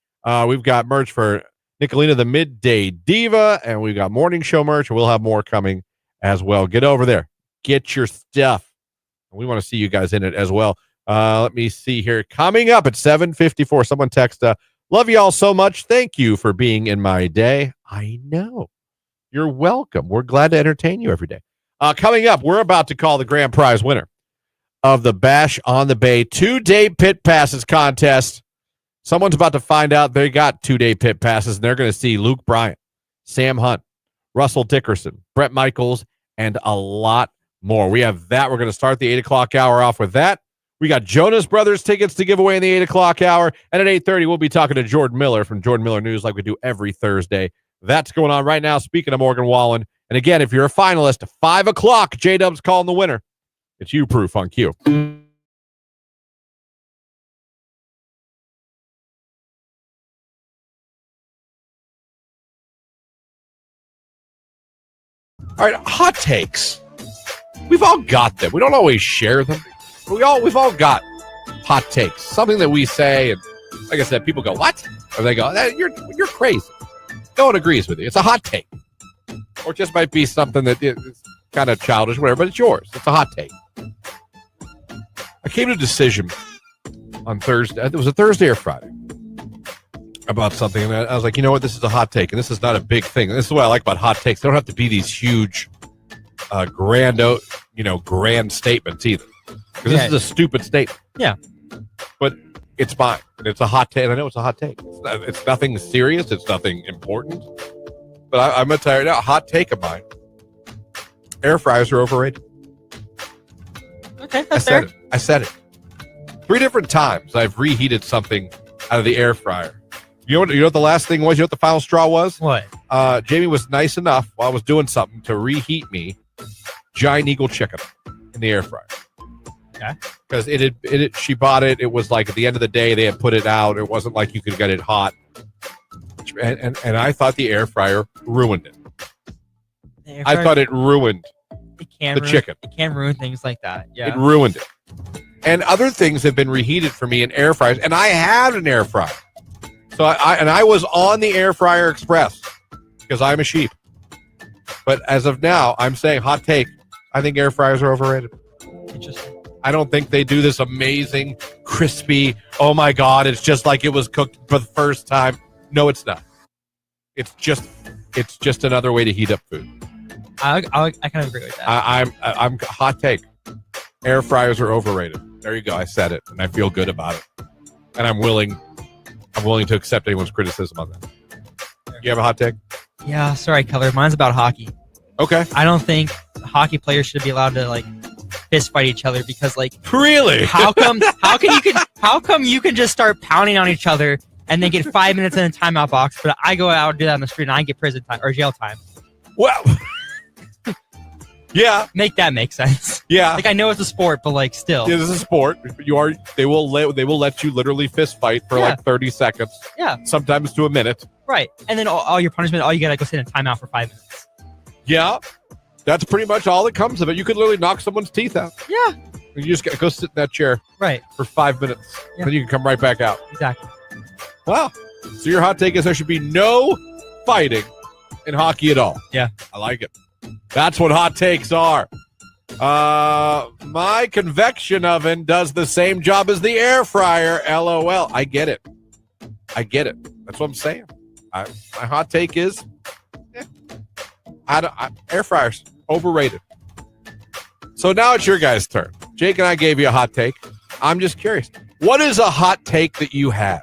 We've got merch for Nicolina the Midday Diva, and we've got morning show merch, and we'll have more coming as well. Get over there. Get your stuff. We want to see you guys in it as well. Let me see here. Coming up at 7:54, someone text, love you all so much. Thank you for being in my day. I know. You're welcome. We're glad to entertain you every day. Coming up, we're about to call the grand prize winner of the Bash on the Bay 2-day pit passes contest. Someone's about to find out they got 2-day pit passes, and they're going to see Luke Bryant, Sam Hunt, Russell Dickerson, Brett Michaels, and a lot more. We have that. We're going to start the 8 o'clock hour off with that. We got Jonas Brothers tickets to give away in the 8 o'clock hour. And at 8:30, we'll be talking to Jordan Miller from Jordan Miller News like we do every Thursday. That's going on right now. Speaking of Morgan Wallen. And again, if you're a finalist, 5 o'clock, J-Dub's calling the winner. It's you, Proof, on Q. All right, hot takes. We've all got them. We don't always share them. We've all got hot takes. Something that we say, and like I said, people go, "What?" Or they go, "You're crazy." No one agrees with you. It's a hot take, or it just might be something that is kind of childish, whatever. But it's yours. It's a hot take. I came to a decision on Thursday. It was a Thursday or Friday about something, and I was like, you know what? This is a hot take, and this is not a big thing. And this is what I like about hot takes. They don't have to be these huge, grand statements either. Because this is a stupid statement. Yeah. But it's mine. And it's a hot take. And I know it's a hot take. It's nothing serious. It's nothing important. But I'm going to tell you now, a hot take of mine. Air fryers are overrated. Okay, that's fair. I said it. 3 different times I've reheated something out of the air fryer. You know what the last thing was? You know what the final straw was? What? Jamie was nice enough while I was doing something to reheat me Giant Eagle chicken in the air fryer. Okay. Because she bought it. It was like at the end of the day they had put it out. It wasn't like you could get it hot. And I thought the air fryer ruined it. I thought it ruined the chicken. It can ruin things like that. Yeah. It ruined it. And other things have been reheated for me in air fryers, and I had an air fryer. So I was on the air fryer express because I'm a sheep. But as of now, I'm saying hot take. I think air fryers are overrated. Interesting. I don't think they do this amazing, crispy, oh my God, it's just like it was cooked for the first time. No, it's not. It's It's just another way to heat up food. I kind of agree with that. I'm hot take. Air fryers are overrated. There you go. I said it, and I feel good about it. And I'm willing to accept anyone's criticism on that. You have a hot take? Yeah, sorry, Keller. Mine's about hockey. Okay. I don't think hockey players should be allowed to fist fight each other because Really? how come you can just start pounding on each other and then get 5 minutes in a timeout box, but I go out and do that on the street and I get prison time or jail time. Well, yeah. Make that make sense. Yeah. I know it's a sport, but still. It is a sport. They will let you literally fist fight for 30 seconds. Yeah. Sometimes to a minute. Right. And then all your punishment, all you got to go sit in a timeout for 5 minutes. Yeah. That's pretty much all that comes of it. You could literally knock someone's teeth out. Yeah. You just got to go sit in that chair. Right. For 5 minutes. Yeah. Then you can come right back out. Exactly. Wow. So your hot take is there should be no fighting in hockey at all. Yeah. I like it. That's what hot takes are. My convection oven does the same job as the air fryer. LOL. I get it. That's what I'm saying. My hot take is air fryers overrated. So now it's your guys' turn. Jake and I gave you a hot take. I'm just curious. What is a hot take that you have?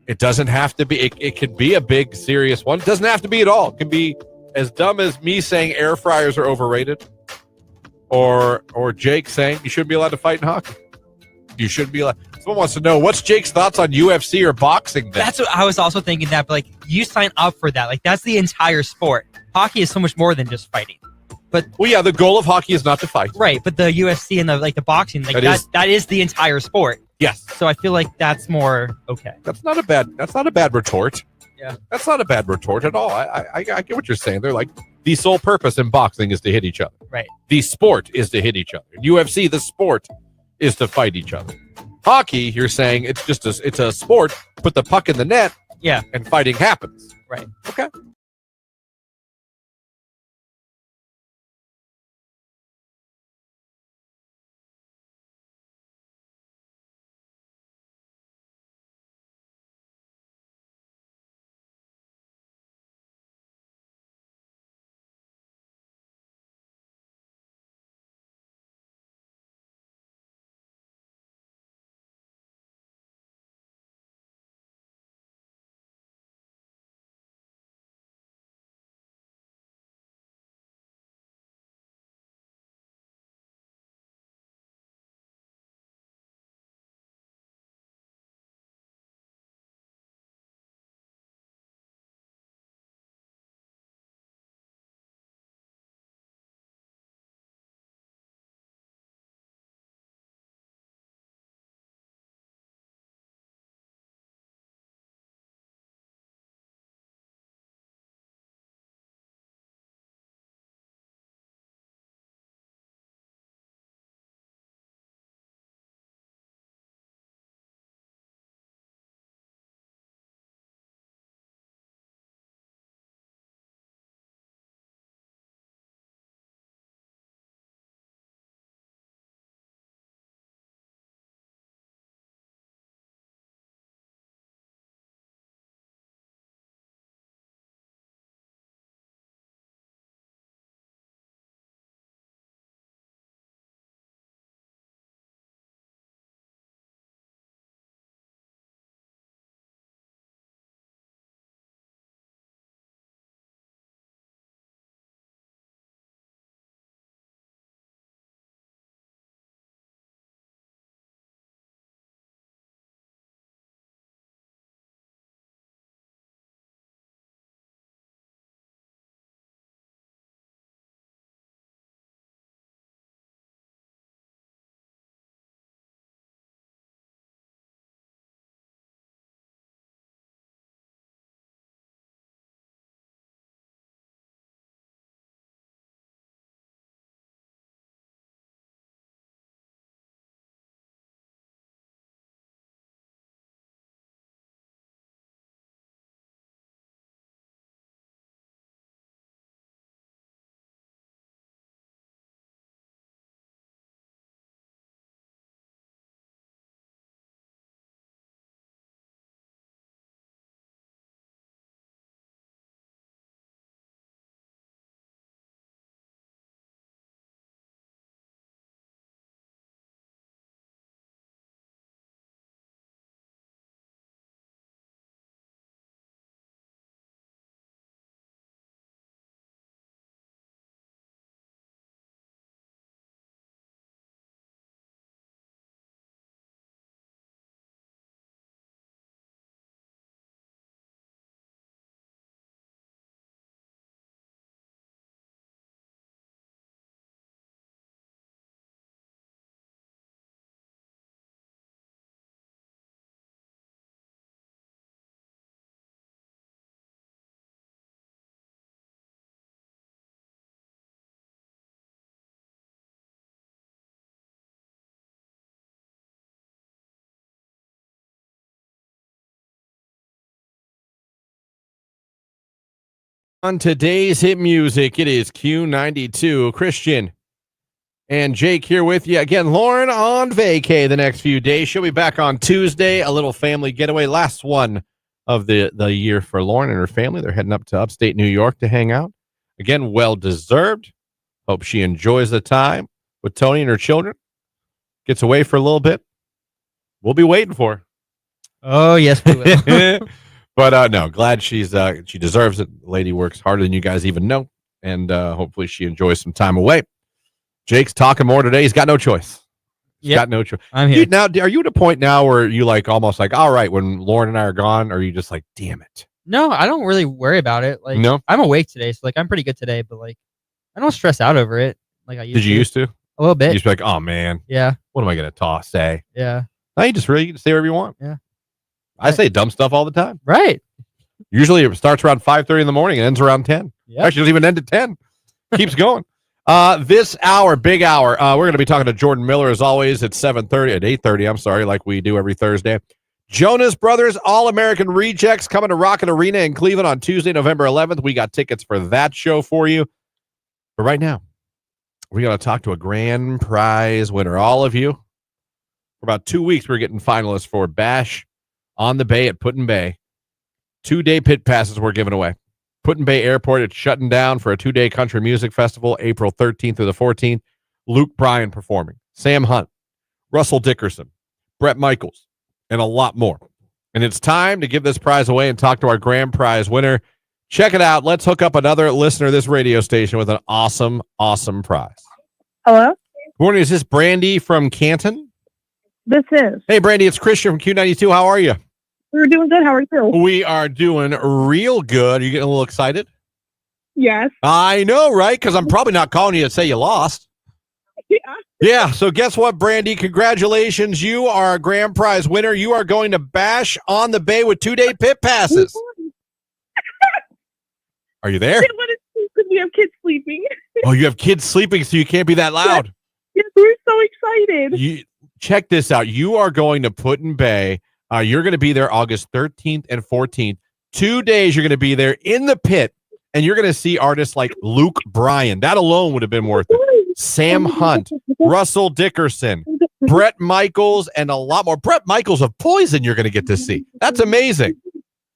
It doesn't have to be. It could be a big, serious one. It doesn't have to be at all. It can be as dumb as me saying air fryers are overrated, or Jake saying you shouldn't be allowed to fight in hockey. You shouldn't be allowed. Someone wants to know what's Jake's thoughts on UFC or boxing. Then? That's what I was also thinking. That, but you sign up for that. That's the entire sport. Hockey is so much more than just fighting. But the goal of hockey is not to fight. Right, but the UFC and the boxing, that is the entire sport. Yes. So I feel like that's more okay. That's not a bad retort. Yeah. That's not a bad retort at all. I get what you're saying. They're the sole purpose in boxing is to hit each other. Right. The sport is to hit each other. In UFC, the sport is to fight each other. Hockey, you're saying it's a sport. Put the puck in the net. Yeah. And fighting happens. Right. Okay. On today's hit music, it is Q92. Christian and Jake here with you. Again, Lauren on vacay the next few days. She'll be back on Tuesday. A little family getaway. Last one of the year for Lauren and her family. They're heading up to upstate New York to hang out. Again, well-deserved. Hope she enjoys the time with Tony and her children. Gets away for a little bit. We'll be waiting for her. Oh, yes, we will. But no, glad she deserves it. The lady works harder than you guys even know, and hopefully she enjoys some time away. Jake's talking more today. He's got no choice. Got no choice. I'm here. Now, are you at a point now where you like almost like, all right, when Lauren and I are gone, or are you just like, damn it? No, I don't really worry about it. Like, No? I'm awake today, so like I'm pretty good today. But like, I don't stress out over it. Like I used. Did you used to? A little You bit. used to be like, oh man, Yeah. what am I gonna say? Yeah. No, you can say whatever you want. Yeah. I say dumb stuff all the time. Right. Usually it starts around 5:30 in the morning and ends around 10. Yeah. Actually, it doesn't even end at 10. Keeps going. This hour, big hour, we're going to be talking to Jordan Miller as always at 8:30, I'm sorry, like we do every Thursday. Jonas Brothers All-American Rejects coming to Rocket Arena in Cleveland on Tuesday, November 11th. We got tickets for that show for you. But right now, we got to talk to a grand prize winner. All of you, for about 2 weeks, we're getting finalists for Bash on the Bay at Put-in-Bay. 2-day pit passes we're giving away. Put-in-Bay Airport, it's shutting down for a 2-day country music festival, April 13th through the 14th. Luke Bryan performing, Sam Hunt, Russell Dickerson, Bret Michaels, and a lot more. And it's time to give this prize away and talk to our grand prize winner. Check it out. Let's hook up another listener of this radio station with an awesome, awesome prize. Hello? Good morning. Is this Brandy from Canton? This is. Hey, Brandy, it's Christian from Q92. How are you? We're doing good. How are you? We are doing real good. Are you getting a little excited? Yes. I know, right? Because I'm probably not calling you to say you lost. Yeah. Yeah, so guess what, Brandy? Congratulations. You are a grand prize winner. You are going to Bash on the Bay with 2-day pit passes. Are you there? I didn't want to sleep because we have kids sleeping. Oh, you have kids sleeping, so you can't be that loud. Yes, we're so excited. You check this out. You are going to Put-in-Bay. You're going to be there August 13th and 14th. 2 days you're going to be there in the pit, and you're going to see artists like Luke Bryan. That alone would have been worth it. Sam Hunt, Russell Dickerson, Bret Michaels, and a lot more. Bret Michaels of Poison you're going to get to see. That's amazing.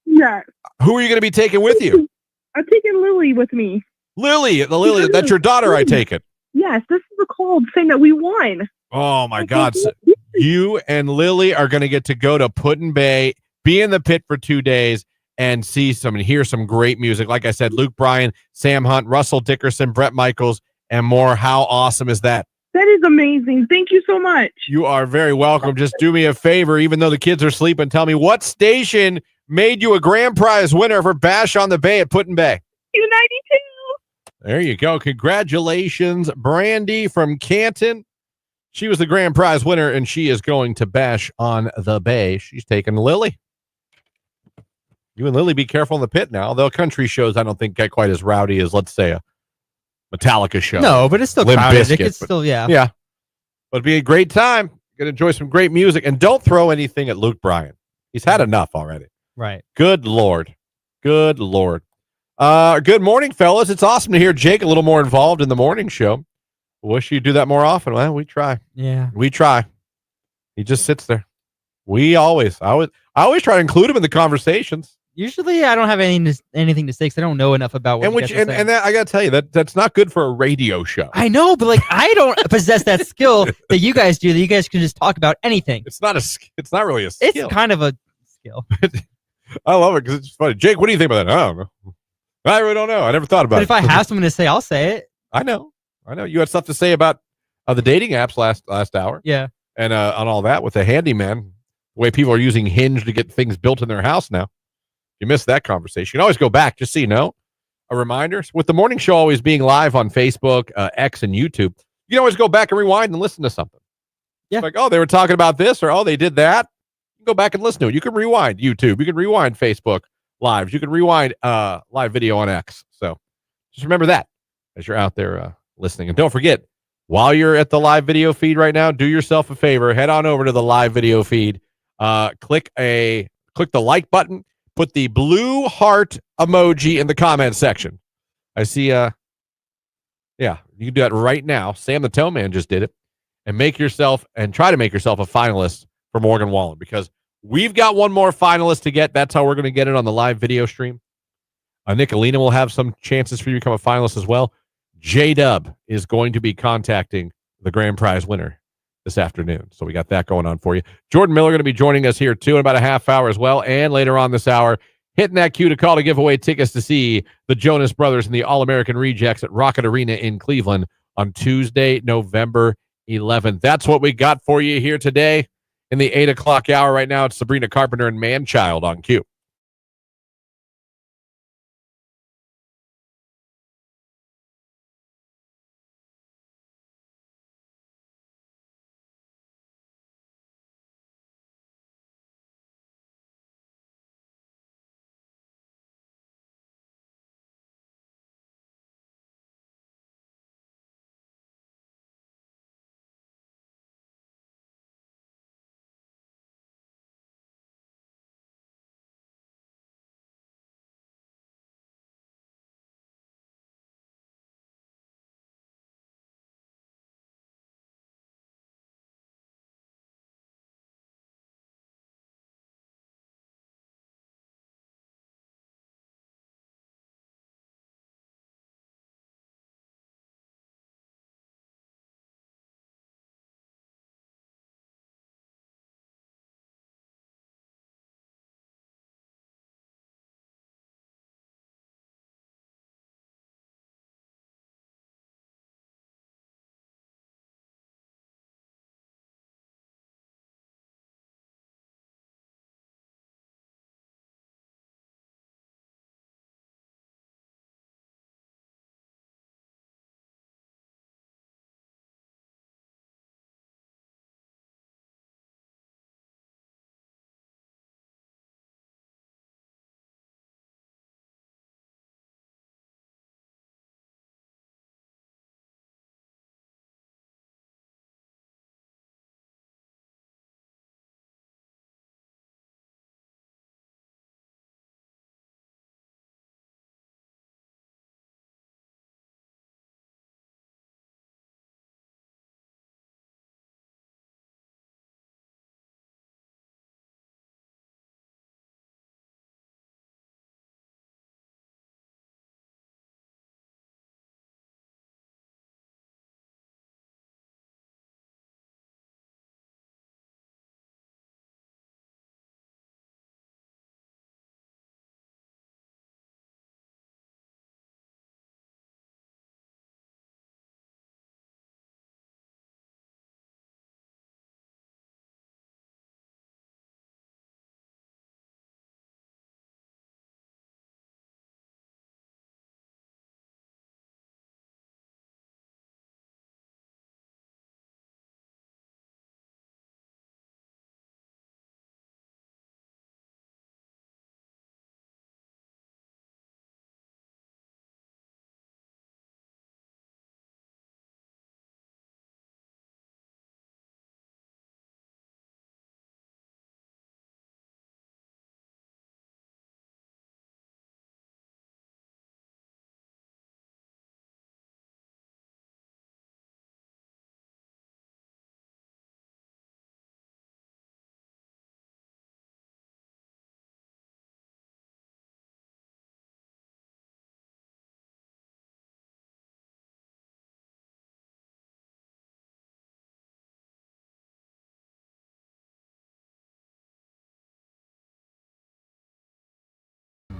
Yeah. Who are you going to be taking with you? I'm taking Lily with me. Lily, that's your daughter, I take it. Yes, this is a call saying that we won. Oh, my God. So you and Lily are going to get to go to Put-in-Bay, be in the pit for 2 days, and hear some great music. Like I said, Luke Bryan, Sam Hunt, Russell Dickerson, Bret Michaels, and more. How awesome is that? That is amazing. Thank you so much. You are very welcome. Just do me a favor, even though the kids are sleeping, tell me what station made you a grand prize winner for Bash on the Bay at Put-in-Bay. Q92. There you go. Congratulations, Brandy from Canton. She was the grand prize winner, and she is going to Bash on the Bay. She's taking Lily. You and Lily be careful in the pit now. Though country shows, I don't think get quite as rowdy as, let's say, a Metallica show. No, but it's still Limp crowded. Bizkit, It's still, yeah. Yeah. But it'd be a great time. You're going to enjoy some great music. And don't throw anything at Luke Bryan. He's had enough already. Right. Good Lord. Good Lord. Good morning, fellas. It's awesome to hear Jake a little more involved in the morning show. Wish you'd do that more often. Well, we try. Yeah. We try. He just sits there. I always try to include him in the conversations. Usually I don't have anything to say because I don't know enough about what And you guys are saying. and that, I got to tell you, that's not good for a radio show. I know, but like I don't possess that skill that you guys do, that you guys can just talk about anything. It's not really a skill. It's kind of a skill. I love it because it's funny. Jake, what do you think about that? I don't know. I really don't know. I never thought about But it. if I have something to say, I'll say it. I know. You had stuff to say about the dating apps last hour. Yeah. And on all that with the handyman, the way people are using Hinge to get things built in their house now. You missed that conversation. You can always go back, just so you know. A reminder, with the morning show always being live on Facebook, X, and YouTube, you can always go back and rewind and listen to something. Yeah. Like, oh, they were talking about this, or oh, they did that. You can go back and listen to it. You can rewind YouTube. You can rewind Facebook Lives. You can rewind live video on X. So just remember that as you're out there listening. And don't forget, while you're at the live video feed right now, do yourself a favor. Head on over to the live video feed. Click the like button. put the blue heart emoji in the comment section. I see, yeah, you can do that right now. Sam the Toe Man just did it. And try to make yourself a finalist for Morgan Wallen, because we've got one more finalist to get. That's how we're going to get it on the live video stream. Nicolina will have some chances for you to become a finalist as well. J-Dub is going to be contacting the grand prize winner this afternoon. So we got that going on for you. Jordan Miller going to be joining us here too in about a half hour as well. And later on this hour, hitting that cue to call to give away tickets to see the Jonas Brothers and the All-American Rejects at Rocket Arena in Cleveland on Tuesday, November 11th. That's what we got for you here today in the 8 o'clock hour. Right now, it's Sabrina Carpenter and Manchild on Q.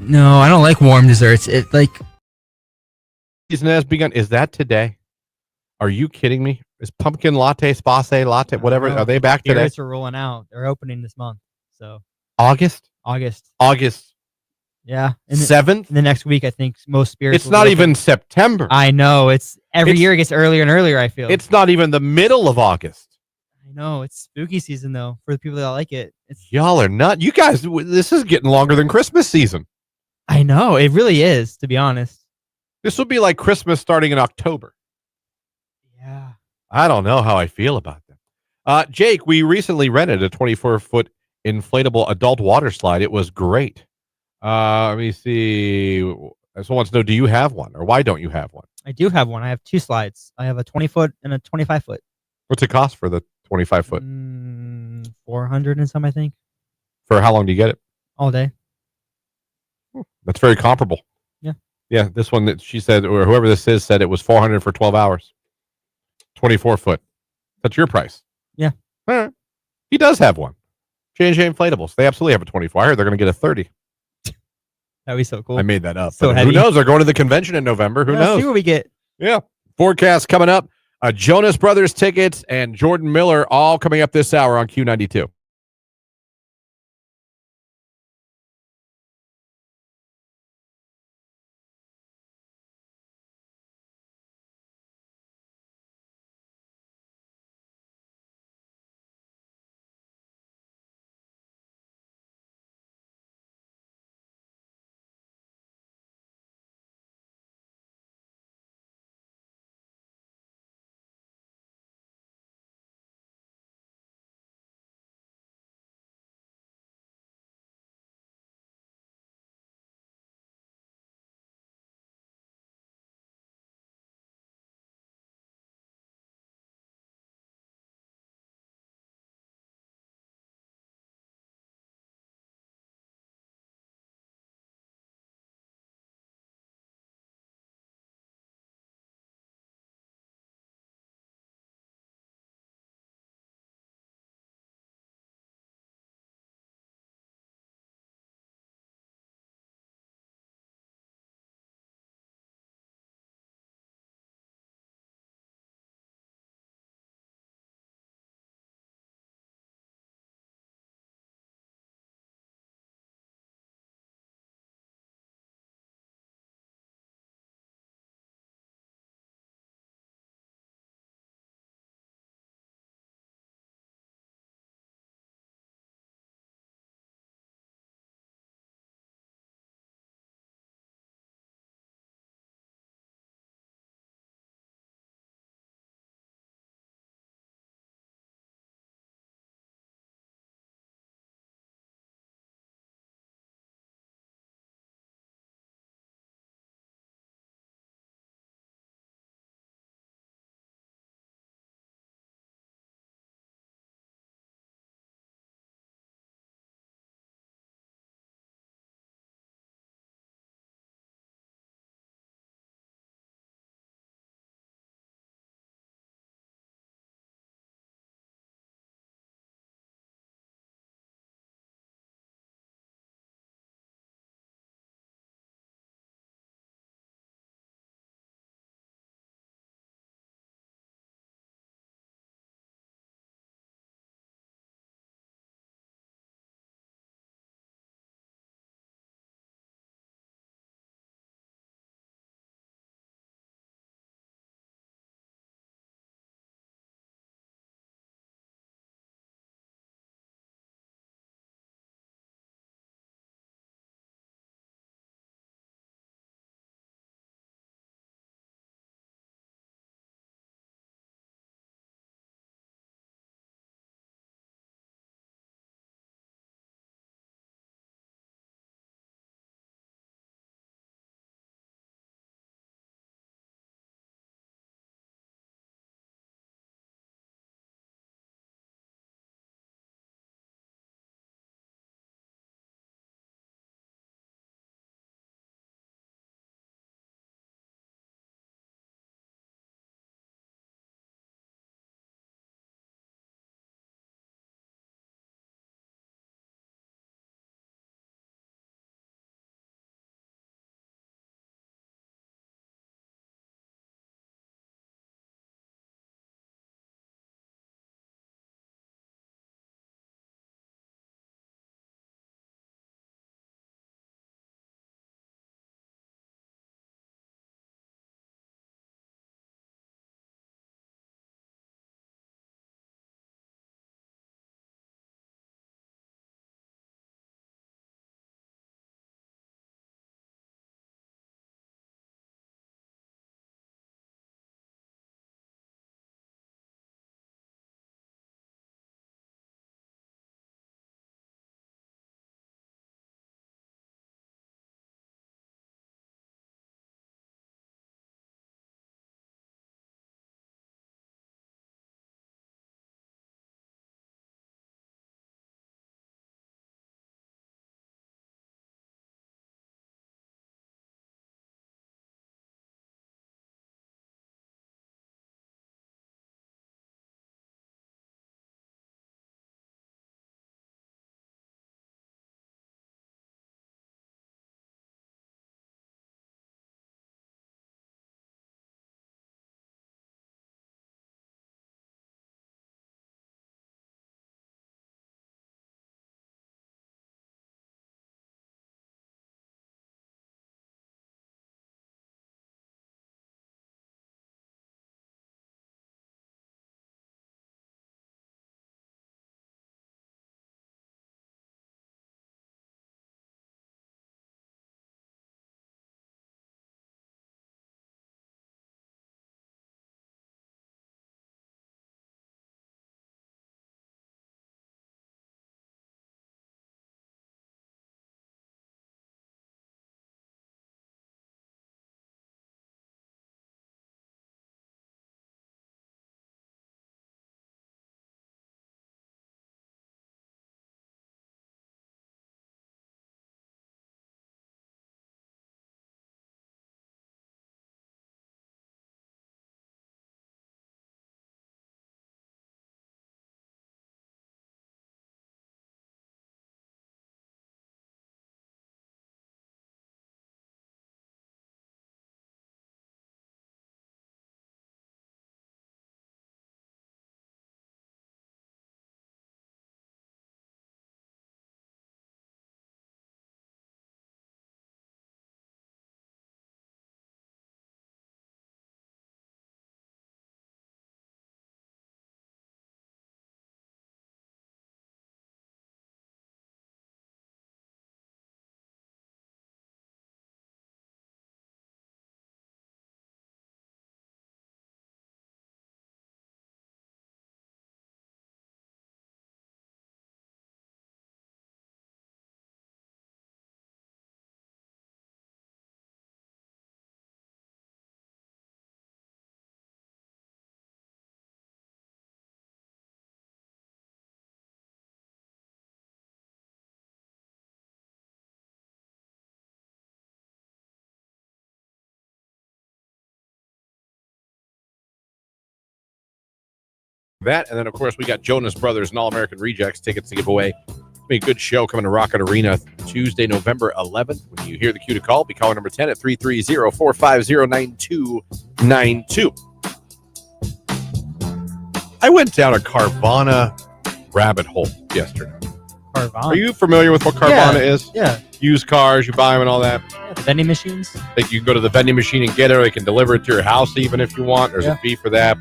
No, I don't like warm desserts. It like Season has begun. Is that today? Are you kidding me? Is pumpkin latte, space latte, whatever? Are they back today? spirits are rolling out. They're opening this month. So August? August. Yeah. Yeah. 7th? The next week, I think most spirits. It's will not be even open. September. I know. It's every year it gets earlier and earlier, I feel. It's not even the middle of August. I know. It's spooky season, though, for the people that like it. Y'all are not. You guys, this is getting longer than Christmas season. I know. It really is, to be honest. This will be like Christmas starting in October. Yeah. I don't know how I feel about that. Jake, we recently rented a 24-foot inflatable adult water slide. It was great. Let me see. Someone wants to know, do you have one, or why don't you have one? I do have one. I have 2 slides. I have a 20-foot and a 25-foot. What's it cost for the 25-foot? 400 and some, I think. For how long do you get it? All day. That's very comparable. Yeah. Yeah, this one that she said, or whoever this is, said it was 400 for 12 hours. 24-foot. That's your price. Yeah. All right. He does have one. J&J Inflatables. They absolutely have a 24. I heard they're going to get a 30. That'd be so cool. I made that up. So But heavy. who knows? They're going to the convention in November. Who knows? See what we get. Yeah. Forecast coming up. Jonas Brothers tickets and Jordan Miller all coming up this hour on Q92. That, and then, of course, we got Jonas Brothers and All-American Rejects tickets to give away. Be a good show coming to Rocket Arena Tuesday, November 11th. When you hear the cue to call, be calling number 10 at 330-450-9292. I went down a Carvana rabbit hole yesterday. Carvana. Are you familiar with what Carvana is? Yeah. Used cars, you buy them and all that. Yeah, the vending machines. Like you can go to the vending machine and get it, or they can deliver it to your house even if you want. There's a fee for that.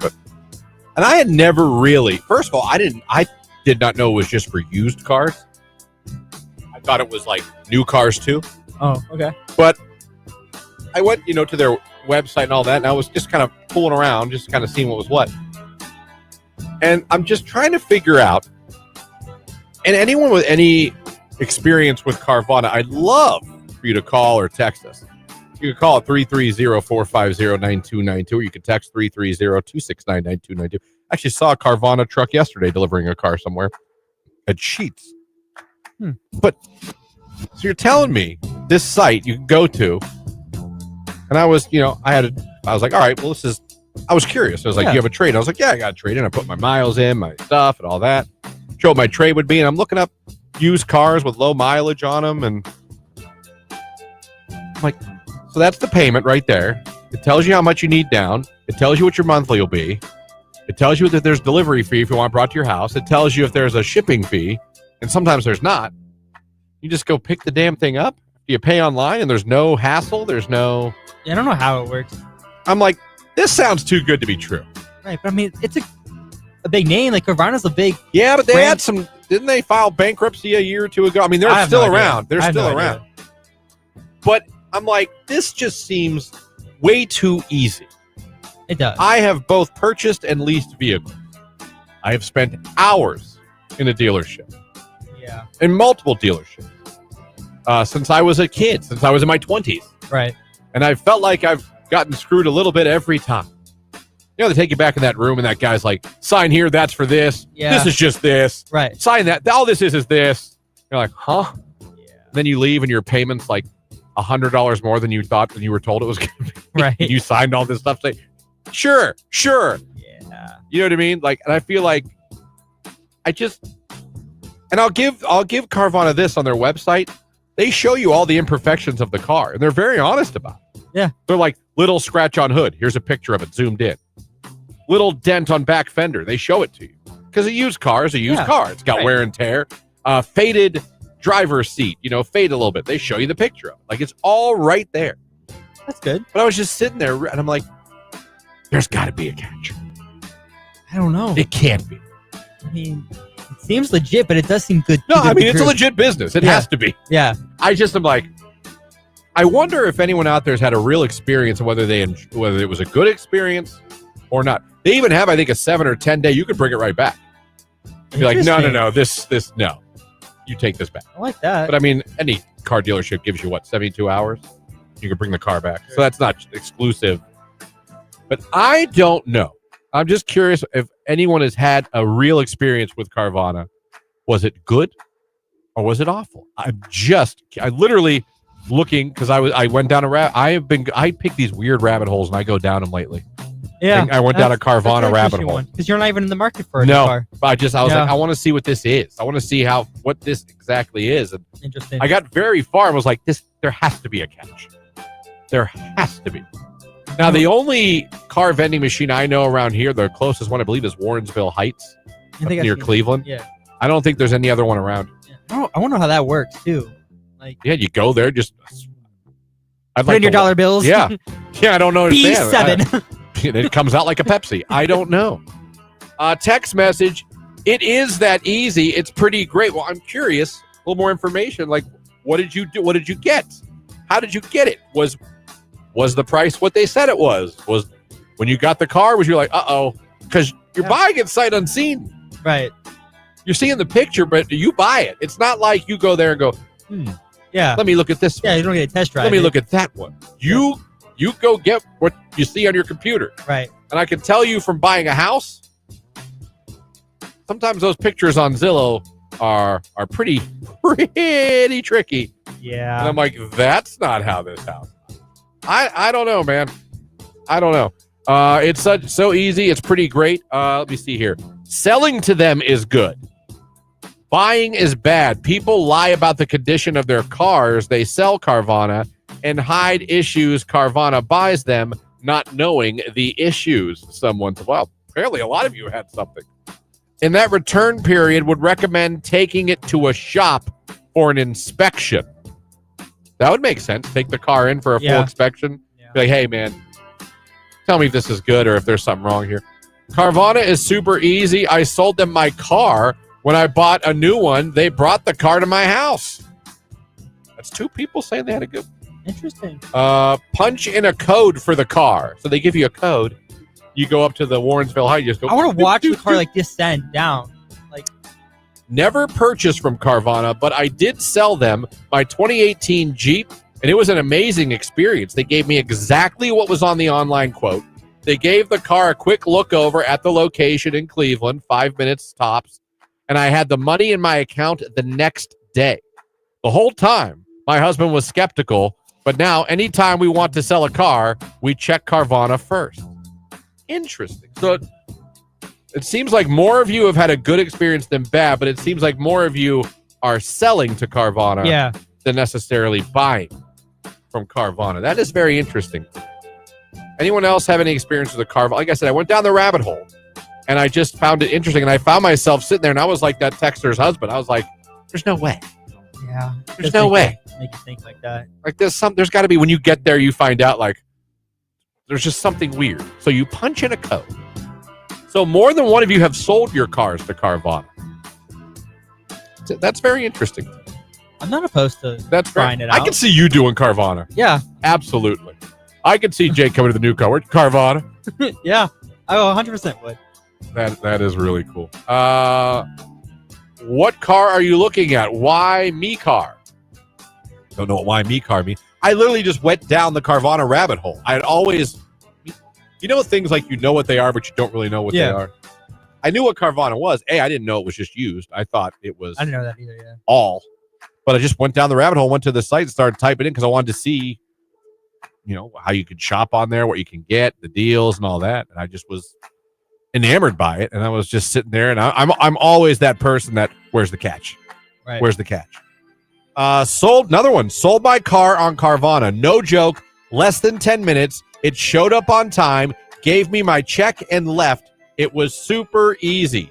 And I had never really, first of all, I did not know it was just for used cars. I thought it was like new cars too. Oh, okay. But I went, to their website and all that, and I was just kind of fooling around, just kind of seeing what was what. And I'm just trying to figure out, and anyone with any experience with Carvana, I'd love for you to call or text us. You can call at 330-450-9292, or you can text 330-269-9292. I actually saw a Carvana truck yesterday delivering a car somewhere at Sheetz. But, so you're telling me this site you can go to, and I was, I was like, all right, well, I was curious. I was like, do you have a trade? I was like, yeah, I got a trade in. I put my miles in, my stuff, and all that. Showed what my trade would be, and I'm looking up used cars with low mileage on them, and I'm like, so that's the payment right there. It tells you how much you need down. It tells you what your monthly will be. It tells you that there's delivery fee if you want it brought to your house. It tells you if there's a shipping fee, and sometimes there's not. You just go pick the damn thing up. You pay online, and there's no hassle. There's no... Yeah, I don't know how it works. I'm like, this sounds too good to be true. Right, but I mean, it's a big name. Like, Carvana's a big... Yeah, but they brand. had some... Didn't they file bankruptcy a year or two ago? I mean, they're still around. They're still around. But I'm like, this just seems way too easy. It does. I have both purchased and leased vehicles. I have spent hours in a dealership. Yeah. In multiple dealerships. Since I was a kid, since I was in my 20s. Right. And I felt like I've gotten screwed a little bit every time. They take you back in that room, and that guy's like, sign here, that's for this. Yeah. This is just this. Right. Sign that. All this is this. You're like, huh? Yeah. Then you leave, and your payment's like $100 more than you thought when you were told it was going to be. Right. And you signed all this stuff. Say, sure. Yeah. You know what I mean? Like, and I feel like and I'll give Carvana this on their website. They show you all the imperfections of the car, and they're very honest about it. Yeah. They're like, little scratch on hood. Here's a picture of it zoomed in. Little dent on back fender. They show it to you. Because a used car is a used car. It's got wear and tear. Faded driver's seat, fade a little bit. They show you the picture of it. Like, it's all right there. That's good. But I was just sitting there, and I'm like, there's got to be a catch. I don't know. It can't be. I mean, it seems legit, but it does seem good. No, I mean, it's a legit business. It has to be. Yeah. I just am like, I wonder if anyone out there has had a real experience and whether it was a good experience or not. They even have, I think, a 7 or 10 day. You could bring it right back. Be like, no, this, no. You take this back. I like that. But I mean, any car dealership gives you 72 hours? You can bring the car back. So that's not exclusive. But I don't know. I'm just curious if anyone has had a real experience with Carvana. Was it good or was it awful? I literally looking because I went down I pick these weird rabbit holes and I go down them lately. Yeah, I went down a Carvana rabbit hole because you're not even in the market for a new car. But I was like, I want to see what this is. I want to see what this exactly is. And interesting. I got very far and was like, there has to be a catch. There has to be. Now, the only car vending machine I know around here, the closest one I believe is Warrensville Heights near Cleveland. Yeah. I don't think there's any other one around. Yeah. I wonder how that works too. Like, yeah, you go there, just put in your dollar bills. Yeah. Yeah, I don't know. B7. It comes out like a Pepsi. I don't know. Text message. It is that easy. It's pretty great. Well, I'm curious. A little more information. Like, what did you do? What did you get? How did you get it? Was the price what they said it was? Was when you got the car, was you like, uh-oh? Because you're buying it sight unseen. Right. You're seeing the picture, but you buy it. It's not like you go there and go, yeah, let me look at this one. Yeah, you don't get a test drive. Let me look at that one. You go get what you see on your computer. Right. And I can tell you from buying a house, sometimes those pictures on Zillow are pretty tricky. Yeah. And I'm like, that's not how this house. I don't know, man. I don't know. It's so easy. It's pretty great. Let me see here. Selling to them is good. Buying is bad. People lie about the condition of their cars they sell Carvana and hide issues Carvana buys them, not knowing the issues. Someone said, well, apparently a lot of you had something. In that return period, would recommend taking it to a shop for an inspection. That would make sense. Take the car in for a full inspection. Yeah. Be like, hey, man, tell me if this is good or if there's something wrong here. Carvana is super easy. I sold them my car. When I bought a new one, they brought the car to my house. That's two people saying they had a good. Interesting. Punch in a code for the car. So they give you a code. You go up to the Warrensville Heights. You just go. I want to watch the car like descend down. Like, never purchased from Carvana, but I did sell them my 2018 Jeep, and it was an amazing experience. They gave me exactly what was on the online quote. They gave the car a quick look over at the location in Cleveland, 5 minutes tops, and I had the money in my account the next day. The whole time, my husband was skeptical, but now anytime we want to sell a car, we check Carvana first. Interesting. So it seems like more of you have had a good experience than bad, but it seems like more of you are selling to Carvana than necessarily buying from Carvana. That is very interesting. Anyone else have any experience with a Carvana? Like I said, I went down the rabbit hole, and I just found it interesting, and I found myself sitting there, and I was like that texter's husband. I was like, there's no way. Yeah. There's no way. Make you think like that. Like there's got to be, when you get there, you find out like there's just something weird. So you punch in a code. So more than one of you have sold your cars to Carvana. That's very interesting. I'm not opposed to trying it out. I can see you doing Carvana. Yeah. Absolutely. I could see Jake coming to the new car. Where's Carvana? Yeah. I 100% would. That is really cool. What car are you looking at? Why me car? Don't know what why me car means. I literally just went down the Carvana rabbit hole. I had always, things like you know what they are, but you don't really know what they are. I knew what Carvana was. I didn't know it was just used. I thought it was. I didn't know that either. Yeah. All, but I just went down the rabbit hole, went to the site, and started typing in because I wanted to see, how you could shop on there, what you can get, the deals, and all that. And I just was enamored by it, and I was just sitting there. And I'm always that person that where's the catch? Right. Where's the catch? Sold my car on Carvana. No joke. Less than 10 minutes. It showed up on time, gave me my check, and left. It was super easy.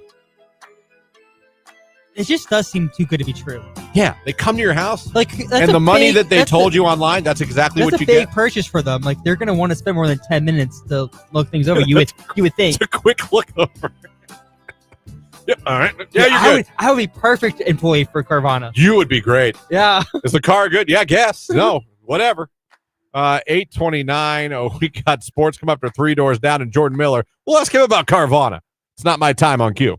It just does seem too good to be true. Yeah, they come to your house, and the money that they told you online, that's exactly what you get. That's a big purchase for them. Like, they're going to want to spend more than 10 minutes to look things over. You would think. It's a quick look over. Yeah, all right. Yeah, you're good. I would be perfect employee for Carvana. You would be great. Yeah. Is the car good? Yeah, guess. No, whatever. 8:29. Oh, we got sports come up to 3 doors down, and Jordan Miller. We'll ask him about Carvana. It's not my time on Q.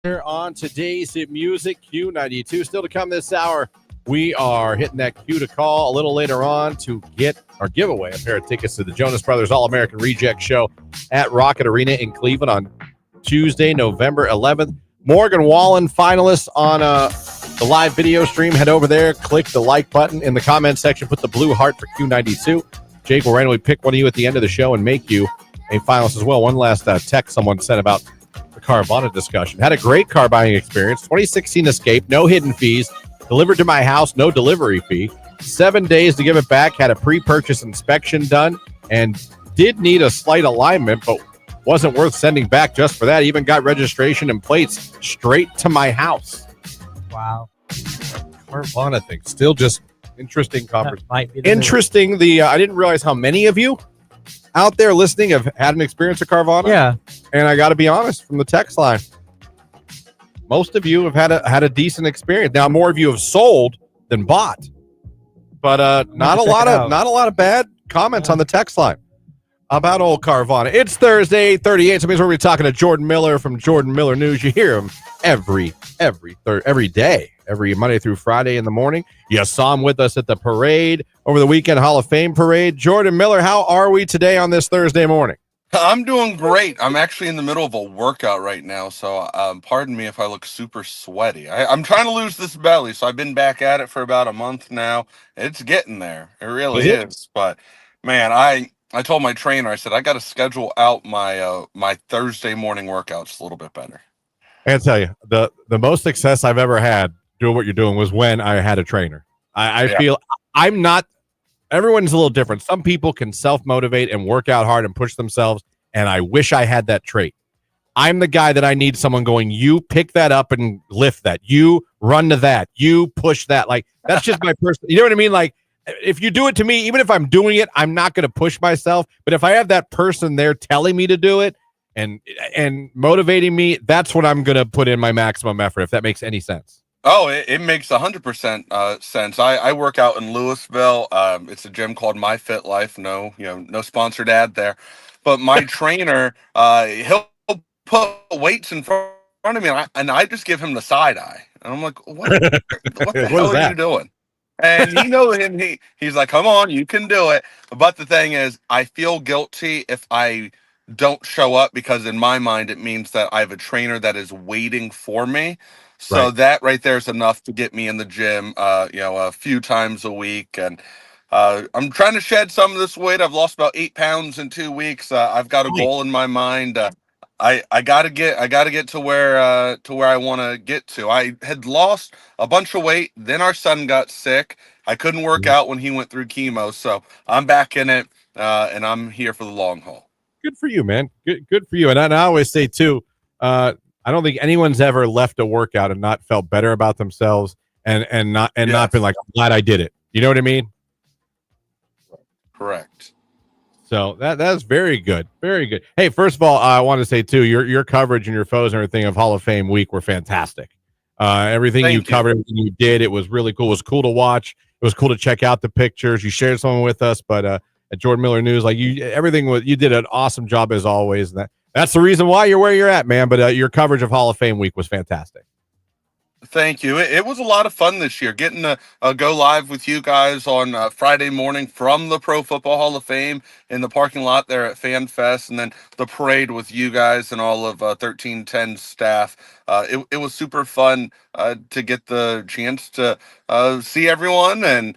Here on today's Hit Music, Q92. Still to come this hour, we are hitting that Q to call a little later on to get our giveaway a pair of tickets to the Jonas Brothers All-American Reject Show at Rocket Arena in Cleveland on Tuesday, November 11th. Morgan Wallen, finalists on the live video stream. Head over there, click the like button in the comment section, put the blue heart for Q92. Jake will randomly pick one of you at the end of the show and make you a finalist as well. One last text someone sent about the Carvana discussion. Had a great car buying experience. 2016 Escape, no hidden fees. Delivered to my house, no delivery fee. 7 days to give it back. Had a pre-purchase inspection done and did need a slight alignment, but wasn't worth sending back just for that. Even got registration and plates straight to my house. Wow. Carvana thing. Still just interesting conversation. Might be the Interesting. I didn't realize how many of you out there listening have had an experience of Carvana. Yeah. And I got to be honest, from the text line, most of you have had a decent experience. Now, more of you have sold than bought, but not a lot of bad comments on the text line about old Carvana. It's Thursday, 38. So means we're going to be talking to Jordan Miller from Jordan Miller News. You hear him every day, every Monday through Friday in the morning. You saw him with us at the parade over the weekend, Hall of Fame parade. Jordan Miller, how are we today on this Thursday morning? I'm doing great. I'm actually in the middle of a workout right now, so pardon me if I look super sweaty. I'm trying to lose this belly, so I've been back at it for about a month now. It's getting there. It really is. But, man, I told my trainer, I said, I got to schedule out my my Thursday morning workouts a little bit better. I gotta tell you, the most success I've ever had doing what you're doing was when I had a trainer. I feel I'm not. Everyone's a little different. Some people can self-motivate and work out hard and push themselves, and I wish I had that trait. I'm the guy that I need someone going, you pick that up and lift that. You run to that. You push that. Like, that's just my person. You know what I mean? Like, if you do it to me, even if I'm doing it, I'm not going to push myself. But if I have that person there telling me to do it and motivating me, that's what I'm going to put in my maximum effort, if that makes any sense. Oh, it makes 100% sense. I work out in Louisville. It's a gym called My Fit Life. No sponsored ad there. But my trainer, he'll put weights in front of me, and I just give him the side eye. And I'm like, what the hell are you doing? And you know him, he's like, come on, you can do it. But the thing is, I feel guilty if I don't show up, because in my mind, it means that I have a trainer that is waiting for me. So that right there is enough to get me in the gym, a few times a week. And I'm trying to shed some of this weight. I've lost about 8 pounds in 2 weeks. I've got a goal in my mind. I gotta get to where I want to get to. I had lost a bunch of weight. Then our son got sick. I couldn't work out when he went through chemo. So I'm back in it, and I'm here for the long haul. Good for you, man. Good for you. And I always say too, I don't think anyone's ever left a workout and not felt better about themselves and not been like, I'm glad I did it. You know what I mean? Correct. So that's very good. Very good. Hey, first of all, I want to say too, your coverage and your photos and everything of Hall of Fame week were fantastic. Everything you covered, everything you did, it was really cool. It was cool to watch. It was cool to check out the pictures. You shared some with us, but at Jordan Miller News, like you did an awesome job as always. And that's the reason why you're where you're at, man. But your coverage of Hall of Fame week was fantastic. Thank you. It was a lot of fun this year, getting to go live with you guys on Friday morning from the Pro Football Hall of Fame in the parking lot there at Fan Fest, and then the parade with you guys and all of 1310 staff. It was super fun to get the chance to see everyone and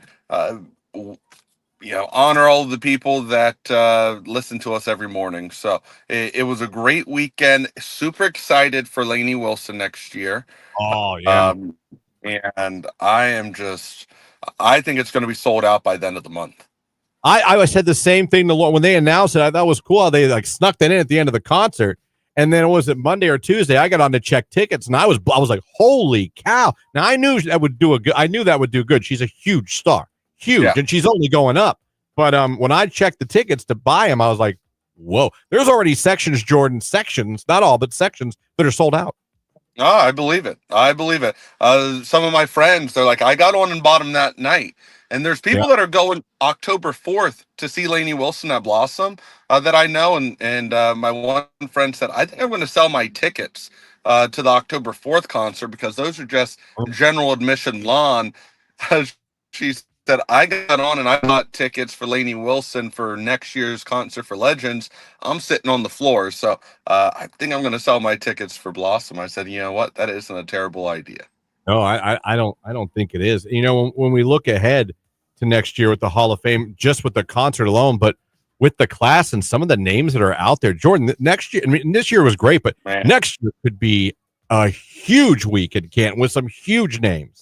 honor all of the people that listen to us every morning. So it was a great weekend. Super excited for Lainey Wilson next year. Oh, yeah. And I think it's going to be sold out by the end of the month. I said the same thing to Lauren when they announced it. I thought it was cool how they like snuck that in at the end of the concert. And then was it Monday or Tuesday? I got on to check tickets, and I was like, "Holy cow!" Now I knew that would do I knew that would do good. She's a huge star, and she's only going up. But when I checked the tickets to buy them, I was like, "Whoa!" There's already sections, Jordan, not all, but sections that are sold out. Oh, I believe it. Some of my friends, they're like, I got on and bought them that night. And there's people that are going October 4th to see Lainey Wilson at Blossom that I know. And my one friend said, I think I'm going to sell my tickets to the October 4th concert because those are just general admission lawn. She said, I got on and I bought tickets for Lainey Wilson for next year's concert for Legends. I'm sitting on the floor. So I think I'm going to sell my tickets for Blossom. I said, you know what? That isn't a terrible idea. No, I don't think it is. You know, when we look ahead to next year with the Hall of Fame, just with the concert alone, but with the class and some of the names that are out there, Jordan, next year, I mean, this year was great, but next year could be a huge week in Canton with some huge names.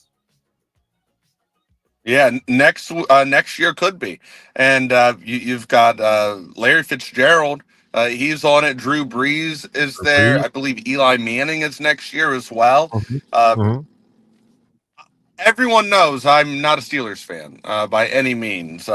Yeah, next year could be, and you've got Larry Fitzgerald. He's on it. Drew Brees is there. I believe Eli Manning is next year as well. Everyone knows I'm not a Steelers fan by any means.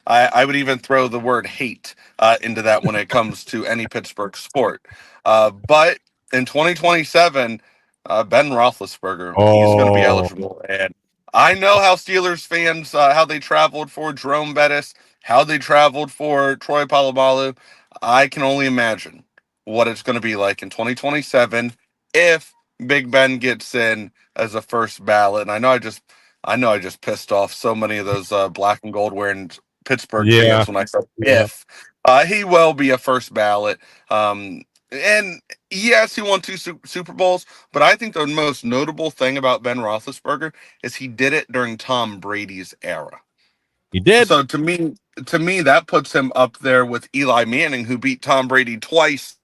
I would even throw the word hate into that when it comes to any Pittsburgh sport. But in 2027, Ben Roethlisberger, he's going to be eligible. And I know how Steelers fans, how they traveled for Jerome Bettis, how they traveled for Troy Polamalu. I can only imagine what it's going to be like in 2027 if Big Ben gets in as a first ballot. And I know I just pissed off so many of those black and gold wearing Pittsburgh fans when I said if he will be a first ballot. And yes, he won 2 Super Bowls, but I think the most notable thing about Ben Roethlisberger is he did it during Tom Brady's era. He did. So to me, that puts him up there with Eli Manning, who beat Tom Brady twice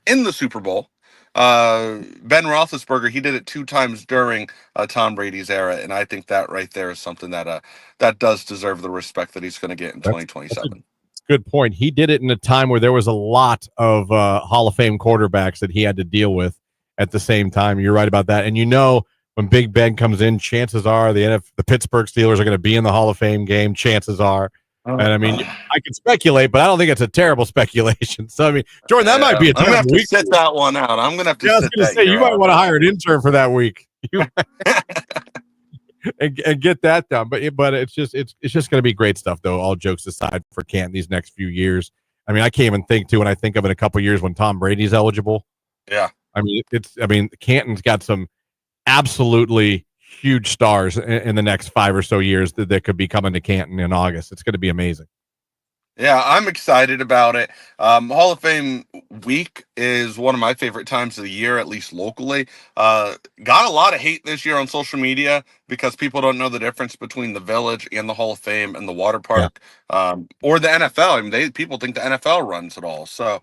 in the Super Bowl. Ben Roethlisberger, he did it 2 times during Tom Brady's era, and I think that right there is something that that does deserve the respect that he's going to get in 2027. Good point. He did it in a time where there was a lot of Hall of Fame quarterbacks that he had to deal with at the same time. You're right about that. And you know, when Big Ben comes in, chances are the Pittsburgh Steelers are going to be in the Hall of Fame game. Chances are. And I mean, I can speculate, but I don't think it's a terrible speculation. So I mean, Jordan, that might be a I'm gonna have week. to sit that one out. I'm gonna have to. I was going to say you might want to hire an intern for that week. and get that done. But it's just going to be great stuff, though. All jokes aside, for Canton these next few years. I mean, I can't even think when I think of in a couple years when Tom Brady's eligible. Yeah. I mean, Canton's got some absolutely huge stars in the next 5 or so years that could be coming to Canton in August. It's going to be amazing. Yeah, I'm excited about it. Hall of Fame week is one of my favorite times of the year, at least locally. Got a lot of hate this year on social media because people don't know the difference between the Village and the Hall of Fame and the water park, or the NFL. I mean, people think the NFL runs it all. So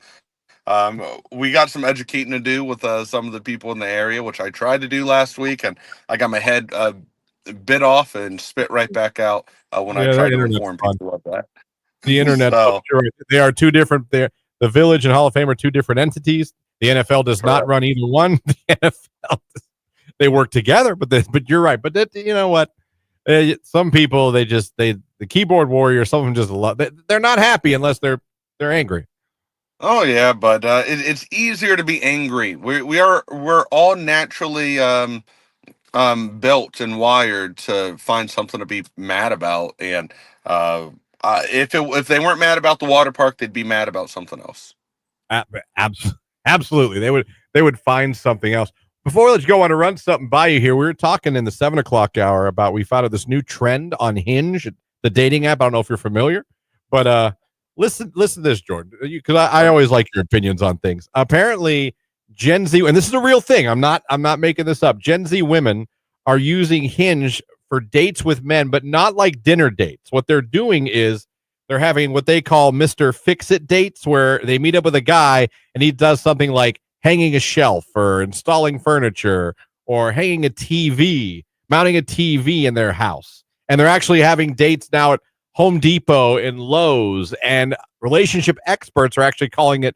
we got some educating to do with some of the people in the area, which I tried to do last week, and I got my head bit off and spit right back out when I tried to inform people of that. The internet, they are two different. The Village and Hall of Fame are two different entities. The NFL does not run either one. The NFL, they work together, but you're right. But you know what? Some people, the keyboard warriors, some of them just love. They're not happy unless they're angry. Oh yeah, but it's easier to be angry. We're all naturally built and wired to find something to be mad about, and if they weren't mad about the water park, they'd be mad about something else. Absolutely, they would find something else. Before let's go on to run something by you here. We were talking in the 7 o'clock hour about we found out this new trend on Hinge, the dating app. I don't know if you're familiar, but listen to this, Jordan, because I always like your opinions on things. Apparently, Gen Z, and this is a real thing. I'm not making this up. Gen Z women are using Hinge for dates with men, but not like dinner dates. What they're doing is they're having what they call Mr. Fix-It dates, where they meet up with a guy and he does something like hanging a shelf or installing furniture or hanging a TV, mounting a TV in their house. And they're actually having dates now at Home Depot and Lowe's, and relationship experts are actually calling it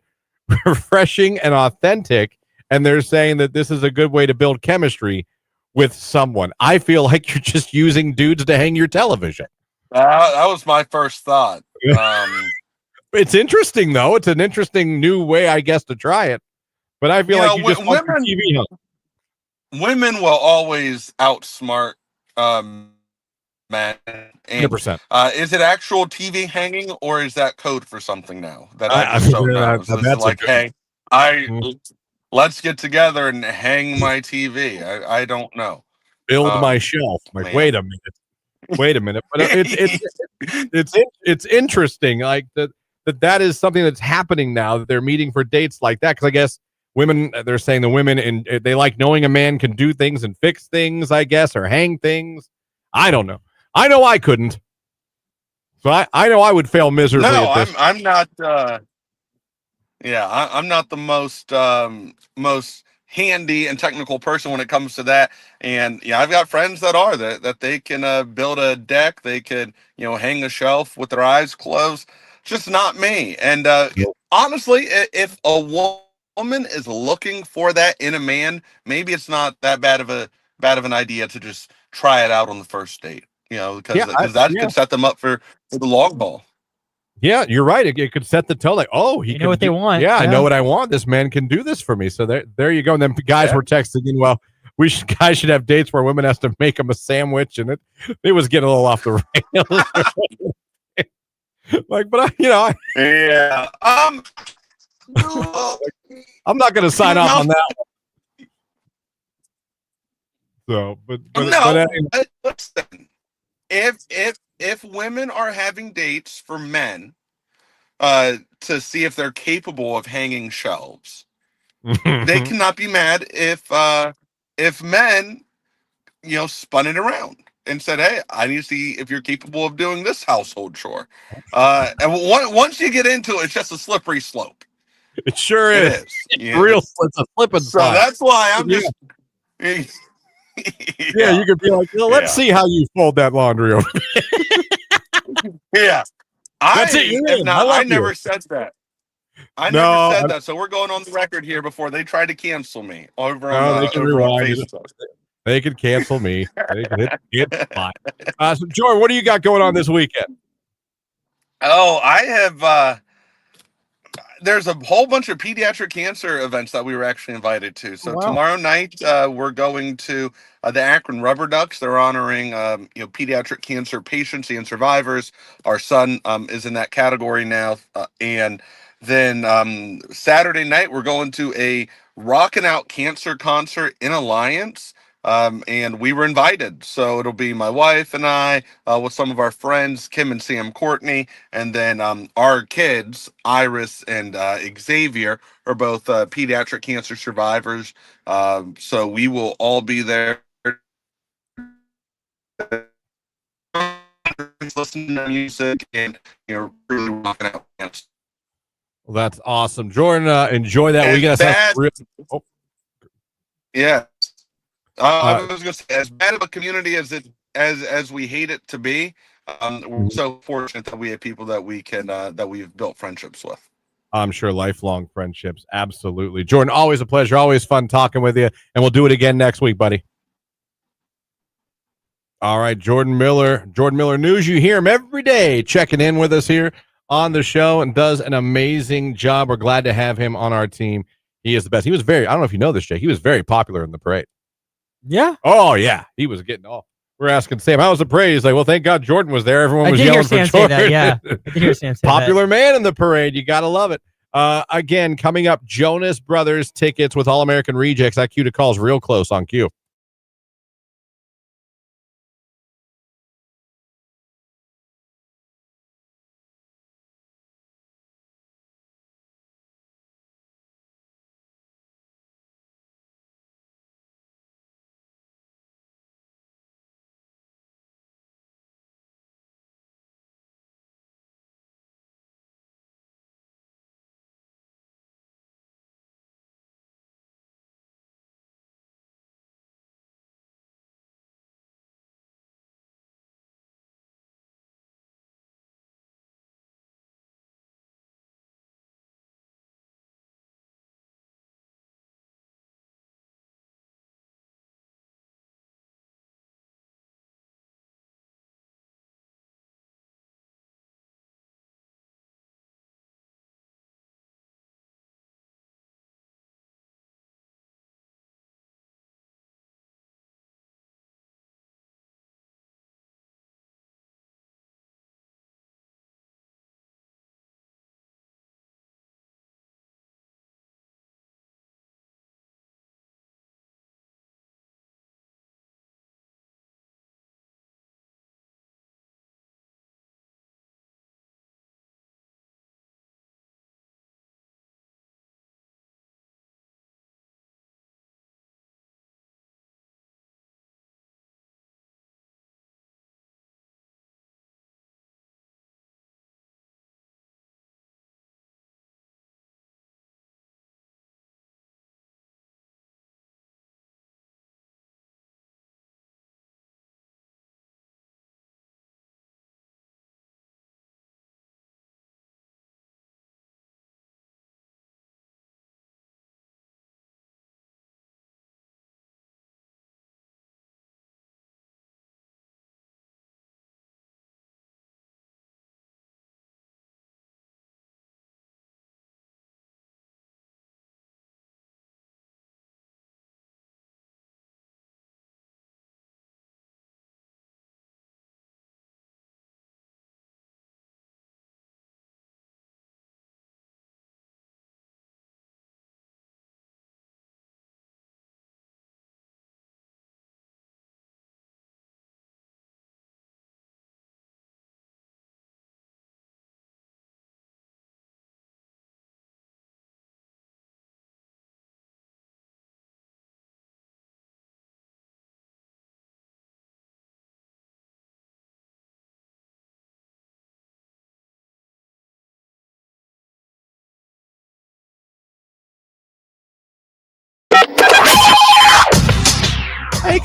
refreshing and authentic. And they're saying that this is a good way to build chemistry with someone. I feel like you're just using dudes to hang your television. That was my first thought. It's interesting, though. It's an interesting new way, I guess, to try it. But I feel like you just want your TV hung. Women will always outsmart men. 100%. Is it actual TV hanging, or is that code for something now that I just don't know? That's like, hey, let's get together and hang my TV. I don't know. Build my shelf. I'm like, Man. wait a minute. But it's interesting, like that is something that's happening now, that they're meeting for dates like that. Because I guess women, they're saying the women, and they like knowing a man can do things and fix things, I guess, or hang things. I don't know. I know I couldn't. So I know I would fail miserably No, at this. I'm not. Yeah, I'm not the most handy and technical person when it comes to that. And yeah, I've got friends that are that they can build a deck, they could hang a shelf with their eyes closed. Just not me. And honestly, if a woman is looking for that in a man, maybe it's not that bad of an idea to just try it out on the first date. Yeah, Because that could set them up for the long haul. Yeah, you're right. It could set the tone, like, oh, he They can know what they want. Yeah, I Yeah. know what I want. This man can do this for me. So there you go. And then guys were texting in, well, guys should have dates where women has to make them a sandwich, and it was getting a little off the rails. Like, but Yeah. I'm not going to sign off on that one. So, listen. If women are having dates for men, to see if they're capable of hanging shelves, they cannot be mad if men, spun it around and said, "Hey, I need to see if you're capable of doing this household chore." And once you get into it, it's just a slippery slope. It sure It is. is. It's a flipping So slide. that's why I'm Yeah. just. Yeah, you could be like, well, let's see how you fold that laundry over. Yeah. That's it. You're in. I never said that. I No, never said that. So we're going on the record here before they try to cancel me over on they can over on rewind it. Facebook. They could cancel me. They could hit fine. So, Jordan, what do you got going on this weekend? Oh, I have. There's a whole bunch of pediatric cancer events that we were actually invited to. So tomorrow night, we're going to the Akron Rubber Ducks. They're honoring pediatric cancer patients and survivors. Our son is in that category now, and then Saturday night we're going to a Rockin' Out Cancer concert in Alliance. And we were invited, so it'll be my wife and I with some of our friends, Kim and Sam Courtney, and then our kids, Iris and Xavier, are both pediatric cancer survivors. So we will all be there listening to music and really rocking out. Well, that's awesome, Jordan. Enjoy that weekend. Yeah. I was going to say, as bad of a community as we hate it to be, we're so fortunate that we have people that we can that we've built friendships with. I'm sure lifelong friendships. Absolutely, Jordan. Always a pleasure. Always fun talking with you, and we'll do it again next week, buddy. All right, Jordan Miller. Jordan Miller News. You hear him every day, checking in with us here on the show, and does an amazing job. We're glad to have him on our team. He is the best. He was I don't know if you know this, Jay. He was very popular in the parade. Yeah. Oh, yeah. He was getting all. We're asking Sam, how was the parade? He's like, well, thank God Jordan was there. Everyone was yelling for Jordan. Say that, yeah. I did hear Sam say Popular that. man in the parade. You got to love it. Again, coming up, Jonas Brothers tickets with All-American Rejects. That Q to calls real close on Q.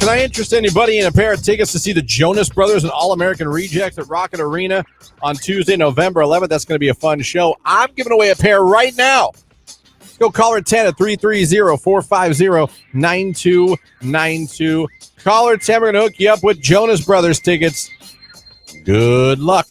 Can I interest anybody in a pair of tickets to see the Jonas Brothers and All-American Rejects at Rocket Arena on Tuesday, November 11th? That's going to be a fun show. I'm giving away a pair right now. Go caller 10 at 330-450-9292. Caller 10, we're going to hook you up with Jonas Brothers tickets. Good luck.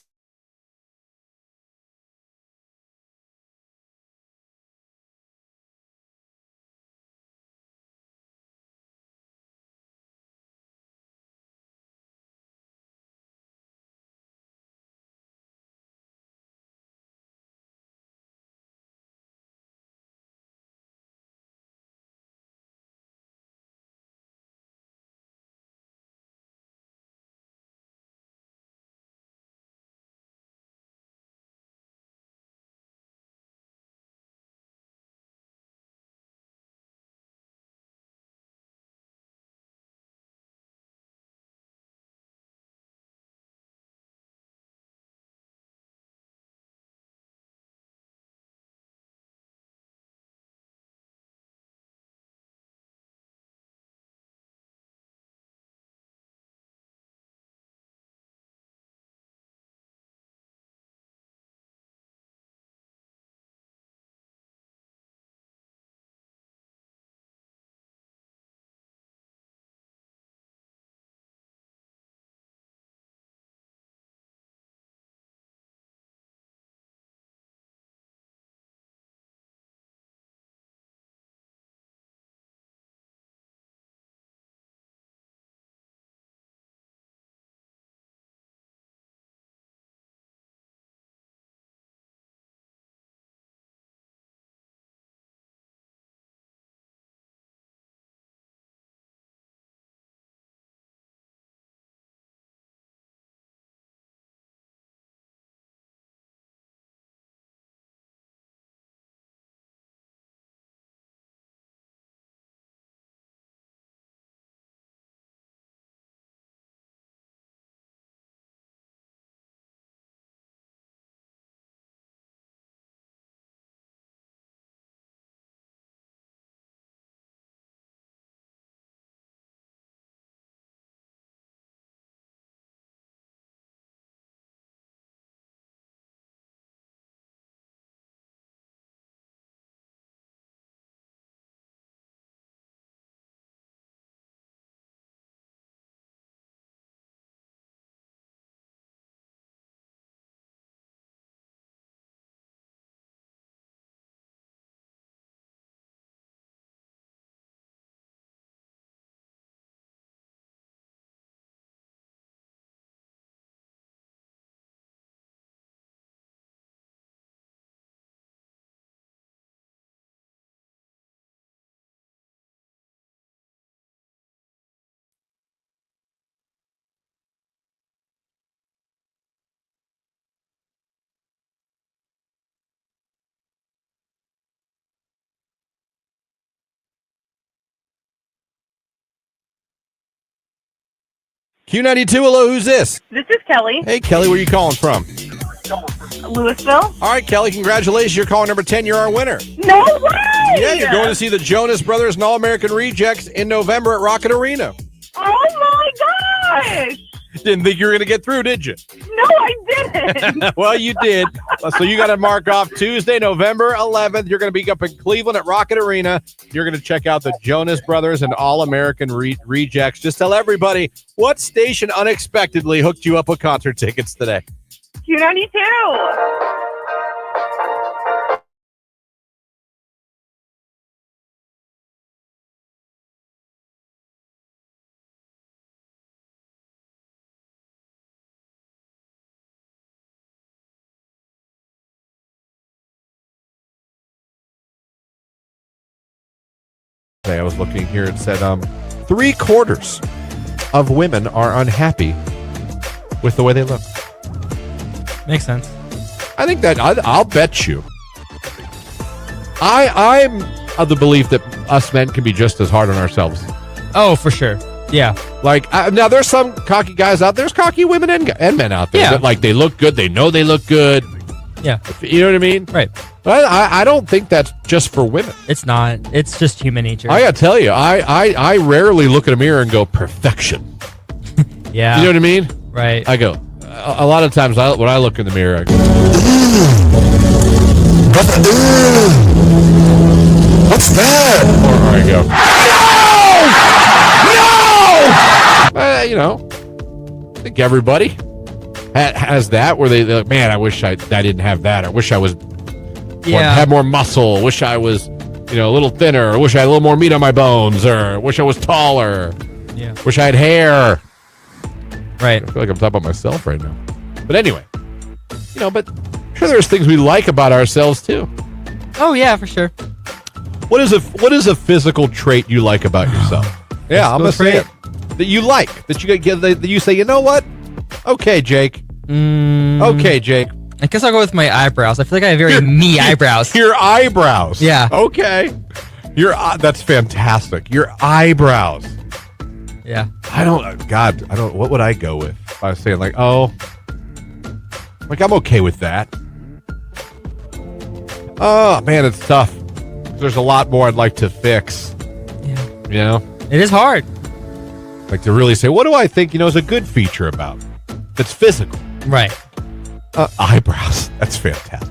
Q92, hello, who's this? This is Kelly, Hey, Kelly, where are you calling from? Louisville. All right, Kelly, congratulations. You're calling number 10. You're our winner. No way! Yeah, you're going to see the Jonas Brothers and All-American Rejects in November at Rocket Arena. Oh my gosh! Didn't think you were going to get through, did you? No, I didn't. Well, you did. So you got to mark off Tuesday, November 11th. You're going to be up in Cleveland at Rocket Arena. You're going to check out the Jonas Brothers and All-American Rejects. Just tell everybody, what station unexpectedly hooked you up with concert tickets today? Q92. I was looking here. It said 3/4 of women are unhappy with the way they look. Makes sense. I think that I'll bet you. I'm of the belief that us men can be just as hard on ourselves. Oh, for sure. Yeah. Like now, there's some cocky guys out there. There's cocky women and men out there Yeah. that like they look good. They know they look good. Yeah. You know what I mean? Right. But I don't think that's just for women. It's not. It's just human nature. I gotta tell you, I rarely look in a mirror and go perfection. Yeah. You know what I mean? Right. I go. A lot of times, when I look in the mirror, I go, what's that? Or I go, no! You know, I think everybody has that where they're like, man, I wish I didn't have that. I wish I was had more muscle. Wish I was, a little thinner. Or wish I had a little more meat on my bones. Or wish I was taller. Yeah. Wish I had hair. Right. I feel like I'm talking about myself right now. But anyway, but I'm sure there's things we like about ourselves too. Oh yeah, for sure. What is a physical trait you like about yourself? Yeah, I'm gonna say it. That you like, that you say, you know what? Okay, Jake. Okay, Jake. I guess I'll go with my eyebrows. I feel like I have very me eyebrows. Your eyebrows. Yeah. Okay. That's fantastic. Your eyebrows. Yeah. What would I go with? If I was saying I'm okay with that. Oh, man, it's tough. There's a lot more I'd like to fix. Yeah. It is hard. Like to really say, what do I think, is a good feature about me that's physical? Right. Eyebrows. That's fantastic.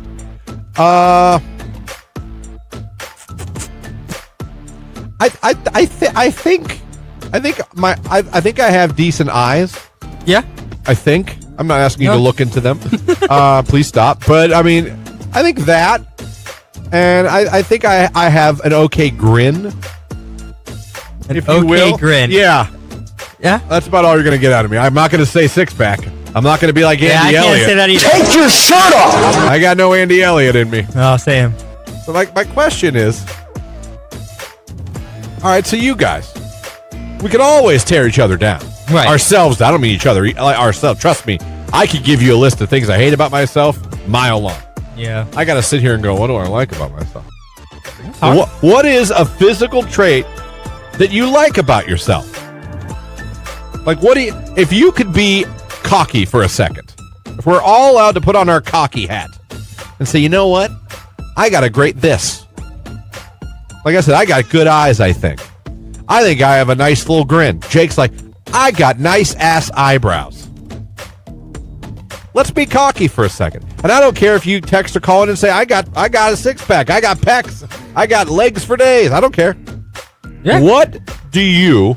I think I have decent eyes. Yeah. I think. I'm not asking you to look into them. Please stop. But I mean, I think that, and I think I have an okay grin. If you will. Grin. Yeah. Yeah. That's about all you're going to get out of me. I'm not going to say six pack. I'm not going to be like Andy Elliott. I can't say that either. Take your shirt off. I got no Andy Elliott in me. Oh, same. So my question is, all right, so you guys, we can always tear each other down. Right. Ourselves. I don't mean each other. Ourselves. Trust me. I could give you a list of things I hate about myself, mile long. Yeah. I got to sit here and go, what do I like about myself? What is a physical trait that you like about yourself? Like, if you could be cocky for a second, if we're all allowed to put on our cocky hat and say, you know what? I got a great this. Like I said, I got good eyes, I think. I think I have a nice little grin. Jake's like, I got nice ass eyebrows. Let's be cocky for a second. And I don't care if you text or call in and say, I got a six pack. I got pecs. I got legs for days. I don't care. Yeah. What do you,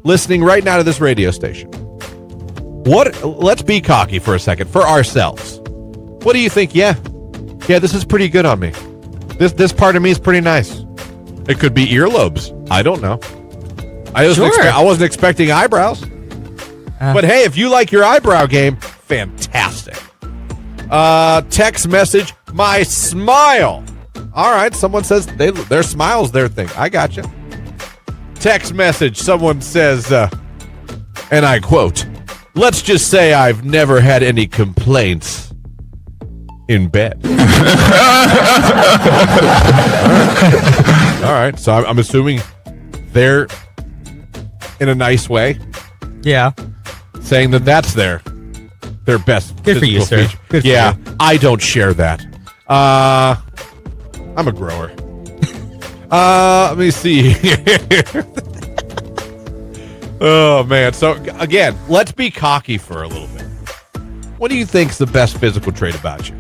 listening right now to this radio station, let's be cocky for a second for ourselves. What do you think? Yeah, this is pretty good on me. This part of me is pretty nice. It could be earlobes. I don't know. I wasn't expecting eyebrows. But hey, if you like your eyebrow game, fantastic. Text message, my smile. All right, someone says their smile's their thing. I got you. Text message, someone says, and I quote, let's just say I've never had any complaints in bed. All right, so I'm assuming they're in a nice way. Yeah. Saying that's their best. Good for you, sir. Feature. Good for you. I don't share that. I'm a grower. Let me see. Oh, man. So, again, let's be cocky for a little bit. What do you think's the best physical trait about you?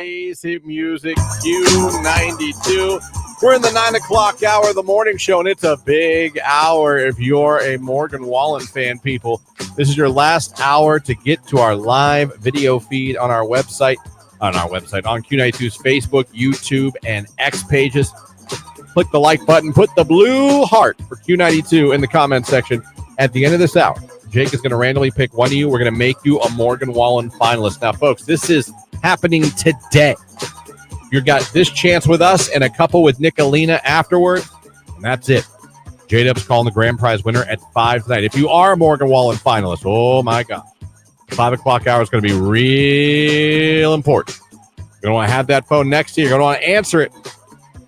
Hit music Q92. We're in the 9 o'clock hour of the morning show, and it's a big hour if you're a Morgan Wallen fan, people. This is your last hour to get to our live video feed on our website, on Q92's Facebook, YouTube, and X pages. Click the like button, put the blue heart for Q92 in the comment section. At the end of this hour, Jake is going to randomly pick one of you. We're going to make you a Morgan Wallen finalist. Now, folks, this is happening today. You got this chance with us and a couple with Nicolina afterward, and that's it. J-Dub's calling the grand prize winner at 5 tonight. If you are a Morgan Wallen finalist, oh my God, 5 o'clock hour is going to be real important. You're going to want to have that phone next to you. You're going to want to answer it.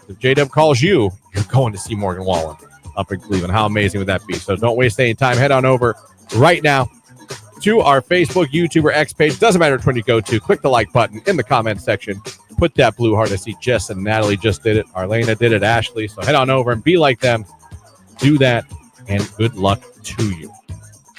If J-Dub calls you, you're going to see Morgan Wallen up in Cleveland. How amazing would that be? So don't waste any time. Head on over right now to our Facebook, YouTube, or X page. Doesn't matter which one you go to. Click the like button in the comment section. Put that blue heart. I see Jess and Natalie just did it. Arlena did it. Ashley. So head on over and be like them. Do that, and good luck to you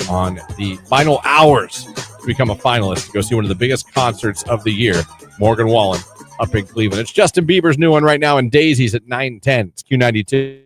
on the final hours to become a finalist to go see one of the biggest concerts of the year, Morgan Wallen up in Cleveland. It's Justin Bieber's new one right now, and Daisy's at 9:10. It's Q92.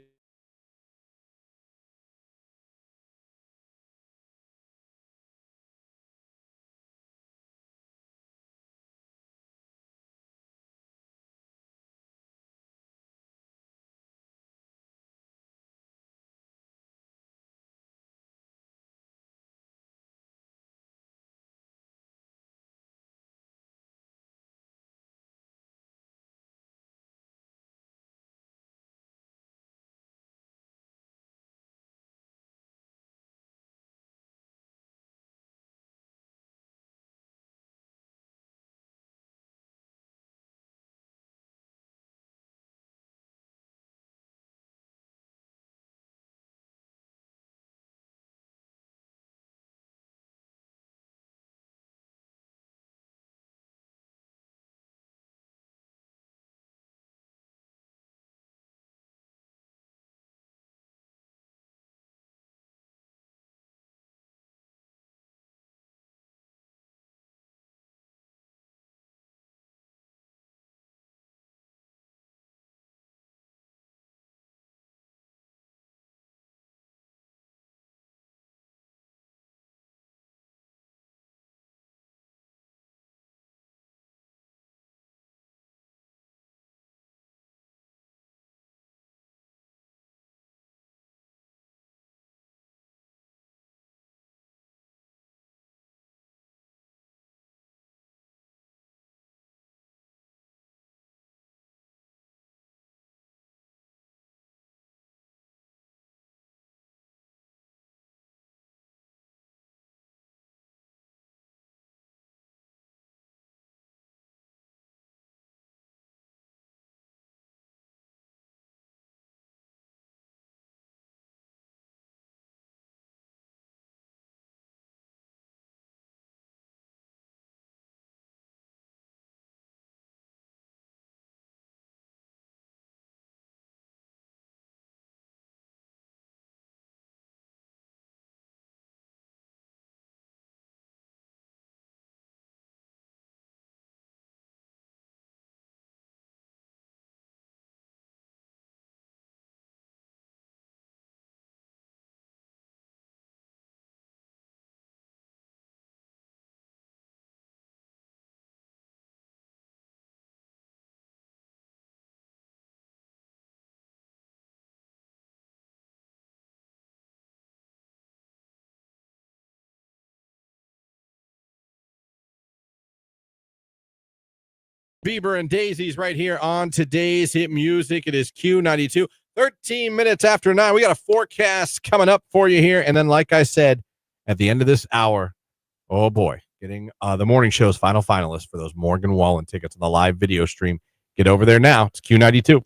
Bieber and Daisy's right here on today's Hit Music. It is Q92, 13 minutes after 9. We got a forecast coming up for you here. And then, like I said, at the end of this hour, oh boy, getting the morning show's final finalist for those Morgan Wallen tickets on the live video stream. Get over there now. It's Q92.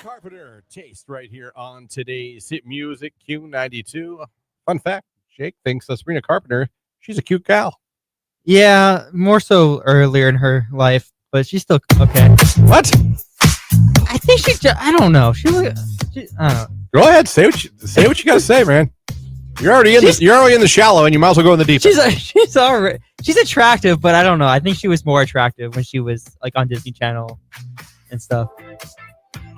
Carpenter taste right here on today's Hit Music Q92. Fun fact, Jake thinks Sabrina Carpenter, she's a cute gal. Yeah, more so earlier in her life, but she's still okay. What? I think I don't know. I don't know. Go ahead, say what you got to say, man. You're already in the shallow, and you might as well go in the deep. She's alright. She's attractive, but I don't know. I think she was more attractive when she was like on Disney Channel and stuff.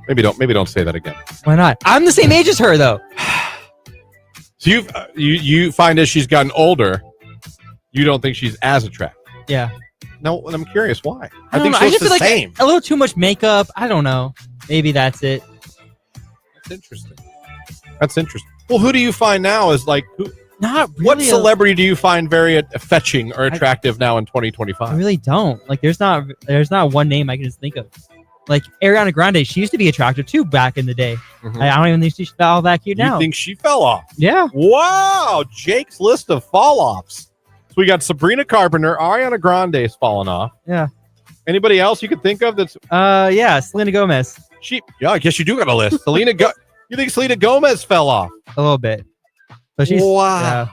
Maybe don't say that again. Why not? I'm the same age as her, though. So you find as she's gotten older, you don't think she's as attractive. Yeah. No, and I'm curious why. I think know. she looks the same. A little too much makeup. I don't know. Maybe that's it. That's interesting. Well, who do you find now is like who? Not really. What celebrity do you find very fetching or attractive now in 2025? I really don't. Like, there's not one name I can just think of. Like Ariana Grande, she used to be attractive too back in the day. Mm-hmm. I don't even think she's all that cute now. You think she fell off? Yeah. Wow, Jake's list of fall-offs. So we got Sabrina Carpenter, Ariana Grande's fallen off. Yeah. Anybody else you could think of that's? Yeah, Selena Gomez. I guess you do got a list. You think Selena Gomez fell off? A little bit. But she's wow.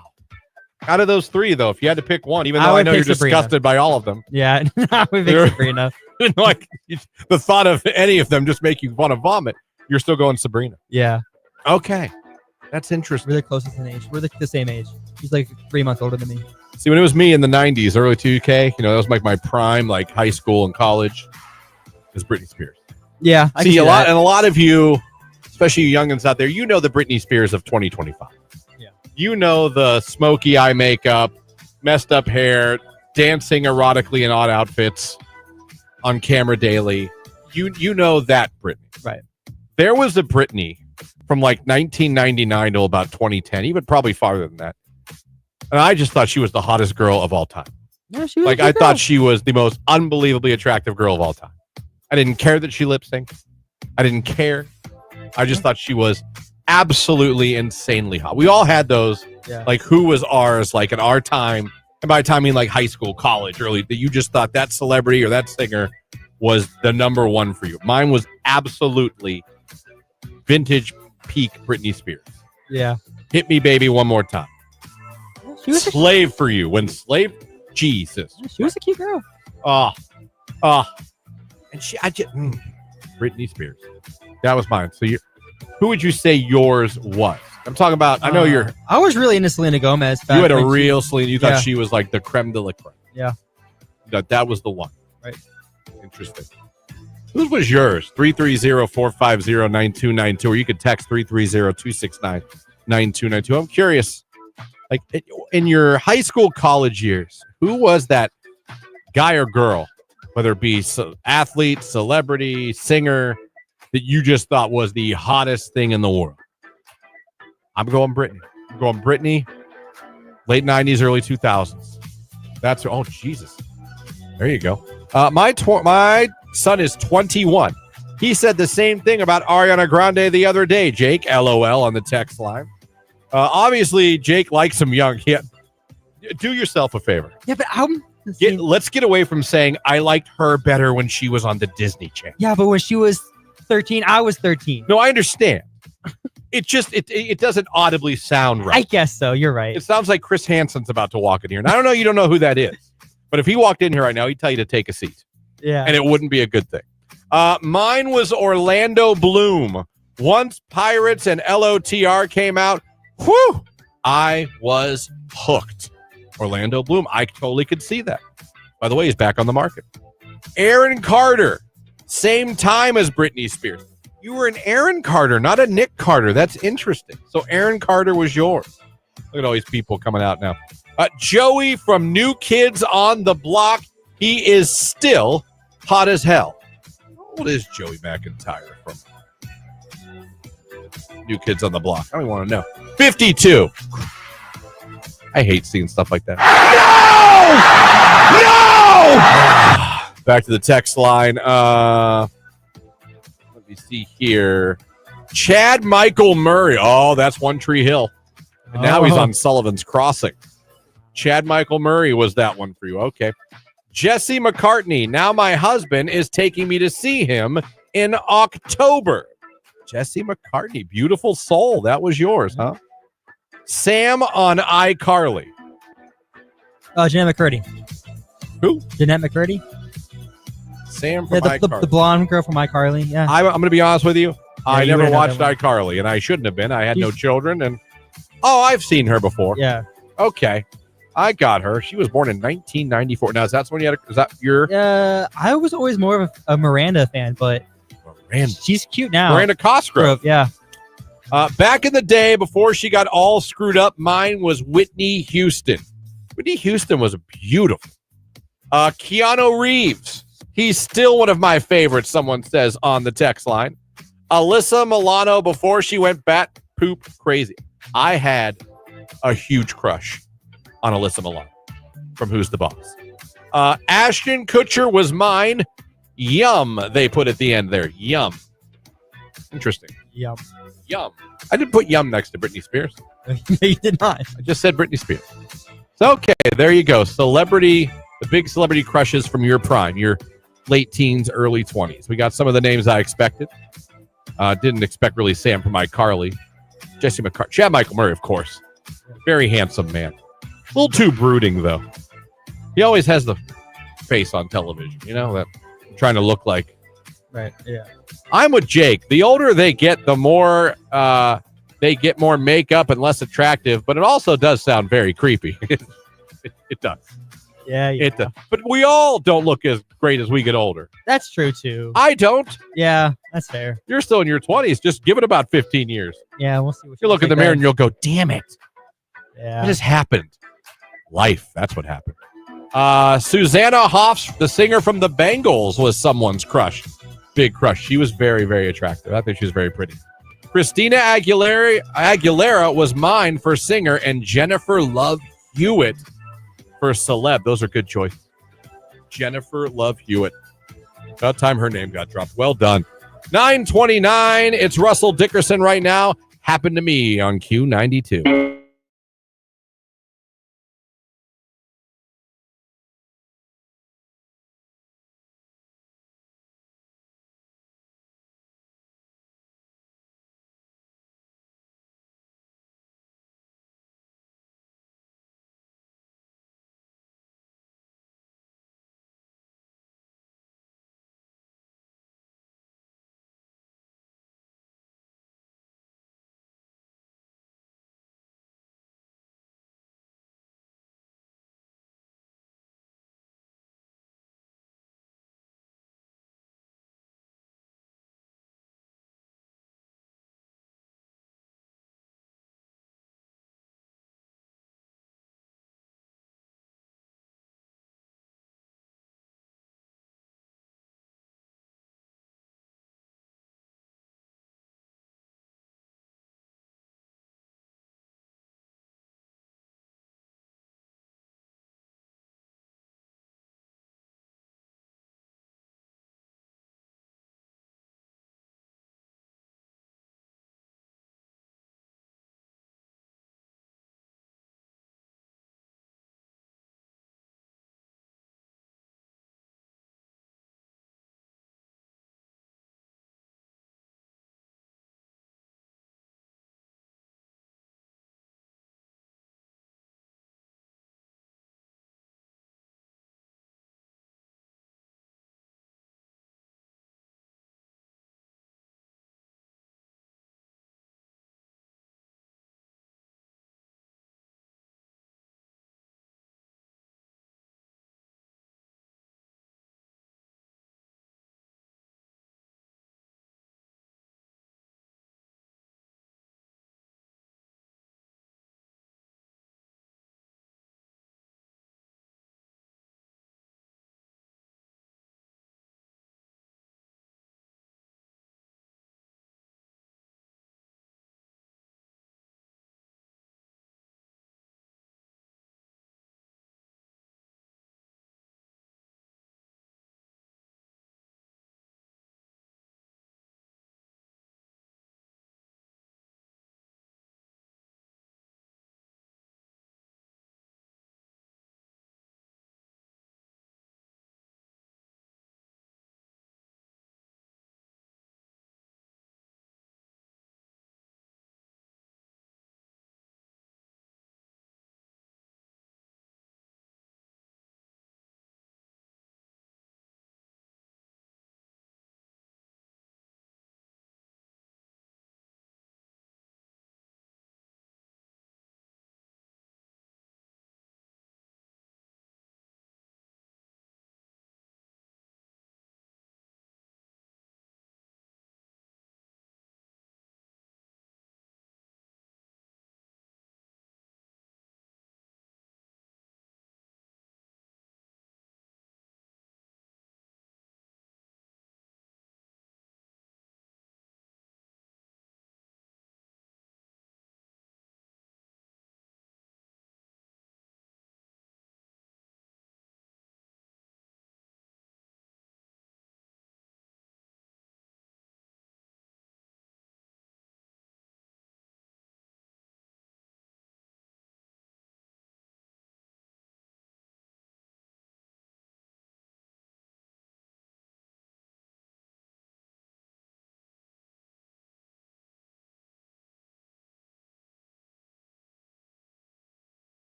Out of those three, though, if you had to pick one, even though I know you're disgusted by all of them. Yeah, I would pick Sabrina. Like the thought of any of them just make you want to vomit. You're still going Sabrina. Yeah. Okay. That's interesting. We're the closest in age. We're the same age. She's like 3 months older than me. See, when it was me in the 90s, early 2K, that was like my prime, like high school and college, is Britney Spears. Yeah. See, a lot of you, especially you youngins out there, you know the Britney Spears of 2025. Yeah. You know the smoky eye makeup, messed up hair, dancing erotically in odd outfits on camera daily. You know that Britney. Right. There was a Britney from like 1999 to about 2010, even probably farther than that. And I just thought she was the hottest girl of all time. Yeah, she was like I thought she was the most unbelievably attractive girl of all time. I didn't care that she lip synced. I didn't care. I just thought she was absolutely insanely hot. We all had those, like who was ours, like in our time. And by the time I mean like high school, college, early, that you just thought that celebrity or that singer was the number one for you. Mine was absolutely vintage peak Britney Spears. Yeah. Hit Me Baby one more time. She was Slave for You. When Slave, Jesus. She was a cute girl. And Britney Spears. That was mine. So who would you say yours was? I'm talking about, I know I was really into Selena Gomez. You had a real Selena. You thought she was like the creme de la creme. Yeah. That was the one. Right. Interesting. Who was yours? 330-450-9292, or you could text 330-269-9292. I'm curious, like in your high school, college years, who was that guy or girl, whether it be athlete, celebrity, singer, that you just thought was the hottest thing in the world? I'm going Britney. Late 90s, early 2000s. That's Jesus. There you go. My son is 21. He said the same thing about Ariana Grande the other day. Jake, LOL on the text line. Obviously, Jake likes him young. Yeah. Do yourself a favor. Yeah, but let's get away from saying I liked her better when she was on the Disney Channel. Yeah, but when she was 13, I was 13. No, I understand. It just it doesn't audibly sound right. I guess so. You're right. It sounds like Chris Hansen's about to walk in here. And I don't know, you don't know who that is. But if he walked in here right now, he'd tell you to take a seat. Yeah. And it wouldn't be a good thing. Mine was Orlando Bloom. Once Pirates and LOTR came out, whew, I was hooked. Orlando Bloom, I totally could see that. By the way, he's back on the market. Aaron Carter, same time as Britney Spears. You were an Aaron Carter, not a Nick Carter. That's interesting. So Aaron Carter was yours. Look at all these people coming out now. Joey from New Kids on the Block. He is still hot as hell. How old is Joey McIntyre from New Kids on the Block? I don't even want to know. 52. I hate seeing stuff like that. No! Back to the text line. Let me see here. Chad Michael Murray. Oh, that's One Tree Hill. And now he's on Sullivan's Crossing. Chad Michael Murray was that one for you. Okay. Jesse McCartney. Now my husband is taking me to see him in October. Jesse McCartney, Beautiful Soul. That was yours, huh? Sam on iCarly. Jeanette McCurdy. Who? Jeanette McCurdy. Sam from Yeah, the iCarly. blonde girl from iCarly. Yeah. I'm going to be honest with you. I you never wouldn't know watched that one. iCarly, and I shouldn't have been. I had no She's- children, and I've seen her before. Yeah. Okay, I got her. She was born in 1994. Now, is that when you had? Is that your I was always more of a Miranda fan, but Miranda? she's cute now. Miranda Cosgrove. Yeah. Back in the day, before she got all screwed up, mine was Whitney Houston. Whitney Houston was beautiful. Keanu Reeves. He's still one of my favorites, someone says on the text line. Alyssa Milano, before she went bat poop crazy. I had a huge crush on Alyssa Milano from Who's the Boss. Ashton Kutcher was mine. Yum, they put at the end there. Yum. Interesting. Yum. Yum. I didn't put Yum next to Britney Spears. You did not. I just said Britney Spears. So, okay, there you go. The big celebrity crushes from your prime, your late teens, early 20s. We got some of the names I expected. Didn't expect really Sam from iCarly. Jesse McCartney. Chad Michael Murray, of course. Very handsome man. A little too brooding, though. He always has the face on television, that trying to look like. Right. Yeah. I'm with Jake. The older they get, the more they get more makeup and less attractive, but it also does sound very creepy. It does. Yeah. It does. But we all don't look as great as we get older. That's true too. I don't. Yeah, that's fair. You're still in your 20s. Just give it about 15 years. Yeah, we'll see. What You look in the mirror and you'll go, damn it. Yeah. What just happened? Life. That's what happened. Susanna Hoffs, the singer from the Bangles, was someone's crush. Big crush. She was very, very attractive. I think she was very pretty. Christina Aguilera was mine for singer, and Jennifer Love Hewitt for celeb. Those are good choices. Jennifer Love Hewitt. About time her name got dropped. Well done. 9:29. It's Russell Dickerson right now. Happened to me on Q92.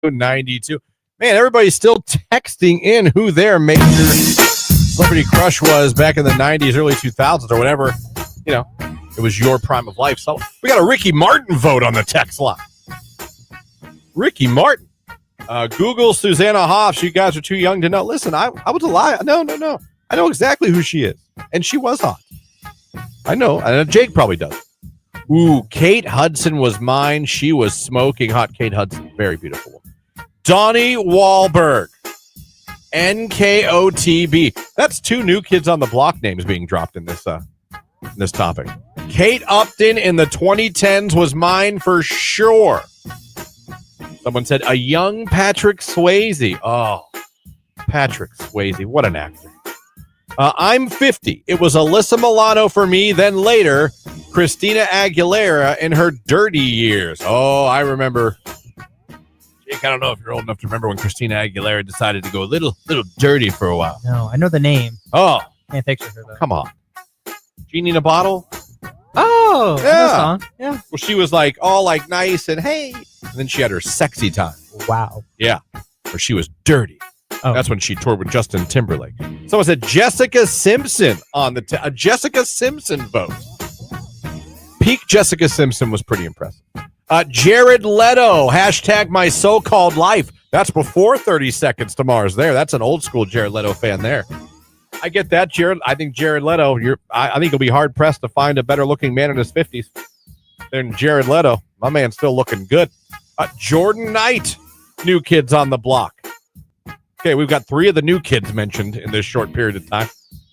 92. Man, everybody's still texting in who their major celebrity crush was back in the 90s, early 2000s, or whatever. You know, it was your prime of life. So we got a Ricky Martin vote on the text line. Ricky Martin. Google Susanna Hoffs. You guys are too young to know. Listen, I was alive. No. I know exactly who she is. And she was hot. I know. And Jake probably does. Ooh, Kate Hudson was mine. She was smoking hot. Kate Hudson. Very beautiful woman. Donnie Wahlberg. NKOTB. That's 2 new kids on the block names being dropped in this topic. Kate Upton in the 2010s was mine for sure. Someone said a young Patrick Swayze. Oh, Patrick Swayze. What an actor. I'm 50. It was Alyssa Milano for me. Then later, Christina Aguilera in her dirty years. Oh, I remember. Jake, I don't know if you're old enough to remember when Christina Aguilera decided to go a little dirty for a while. No, I know the name. Oh, Can't picture her though. come on. Genie in a Bottle? Oh, I know the Yeah. song. Yeah. Well, she was like all like nice and hey. And then she had her sexy time. Wow. Yeah. Where she was dirty. Oh. That's when she toured with Justin Timberlake. Someone said Jessica Simpson on the a Jessica Simpson vote. Peak Jessica Simpson was pretty impressive. Jared Leto, hashtag my so-called life. That's before 30 Seconds to Mars there. That's an old school Jared Leto fan there. I get that, Jared. I think Jared Leto, I think he'll be hard-pressed to find a better-looking man in his 50s than Jared Leto. My man's still looking good. Jordan Knight, new kids on the block. Okay, we've got 3 of the new kids mentioned in this short period of time.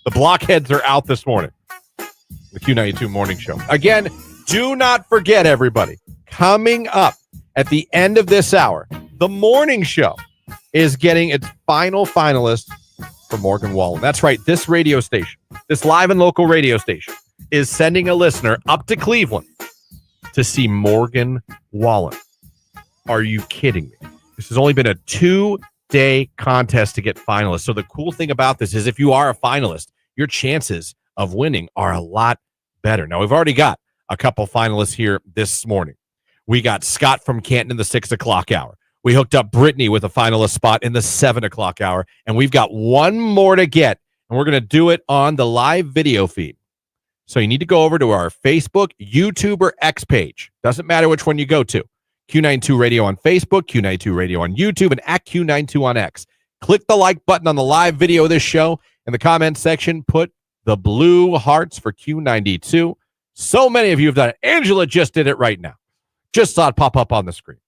The blockheads are out this morning. The Q92 Morning Show. Again, do not forget, everybody, coming up at the end of this hour, the morning show is getting its final finalist for Morgan Wallen. That's right. This radio station, this live and local radio station, is sending a listener up to Cleveland to see Morgan Wallen. Are you kidding me? This has only been a 2-day contest to get finalists. So the cool thing about this is if you are a finalist, your chances of winning are a lot better. Now, we've already got a couple finalists here this morning. We got Scott from Canton in the 6 o'clock hour. We hooked up Brittany with a finalist spot in the 7 o'clock hour. And we've got one more to get. And we're going to do it on the live video feed. So you need to go over to our Facebook, YouTube, or X page. Doesn't matter which one you go to. Q92 Radio on Facebook, Q92 Radio on YouTube, and at Q92 on X. Click the like button on the live video of this show. In the comments section, put the blue hearts for Q92. So many of you have done it. Angela just did it right now. Just saw it pop up on the screen.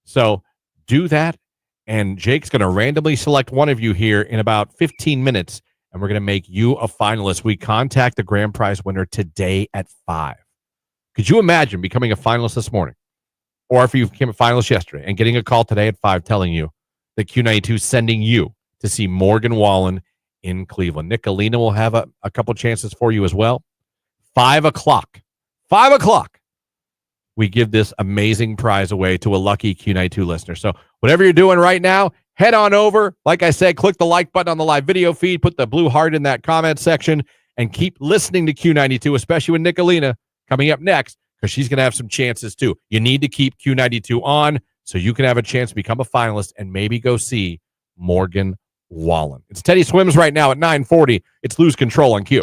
So do that, and Jake's going to randomly select one of you here in about 15 minutes, and we're going to make you a finalist. We contact the grand prize winner today at 5. Could you imagine becoming a finalist this morning? Or if you became a finalist yesterday and getting a call today at 5 telling you that Q92 is sending you to see Morgan Wallen in Cleveland. Nicolina will have a couple chances for you as well. 5 o'clock. 5 o'clock. We give this amazing prize away to a lucky Q92 listener. So whatever you're doing right now, head on over. Like I said, click the like button on the live video feed, put the blue heart in that comment section, and keep listening to Q92, especially with Nicolina coming up next, because she's going to have some chances too. You need to keep Q92 on so you can have a chance to become a finalist and maybe go see Morgan Wallen. It's Teddy Swims right now at 9:40. It's Lose Control on Q.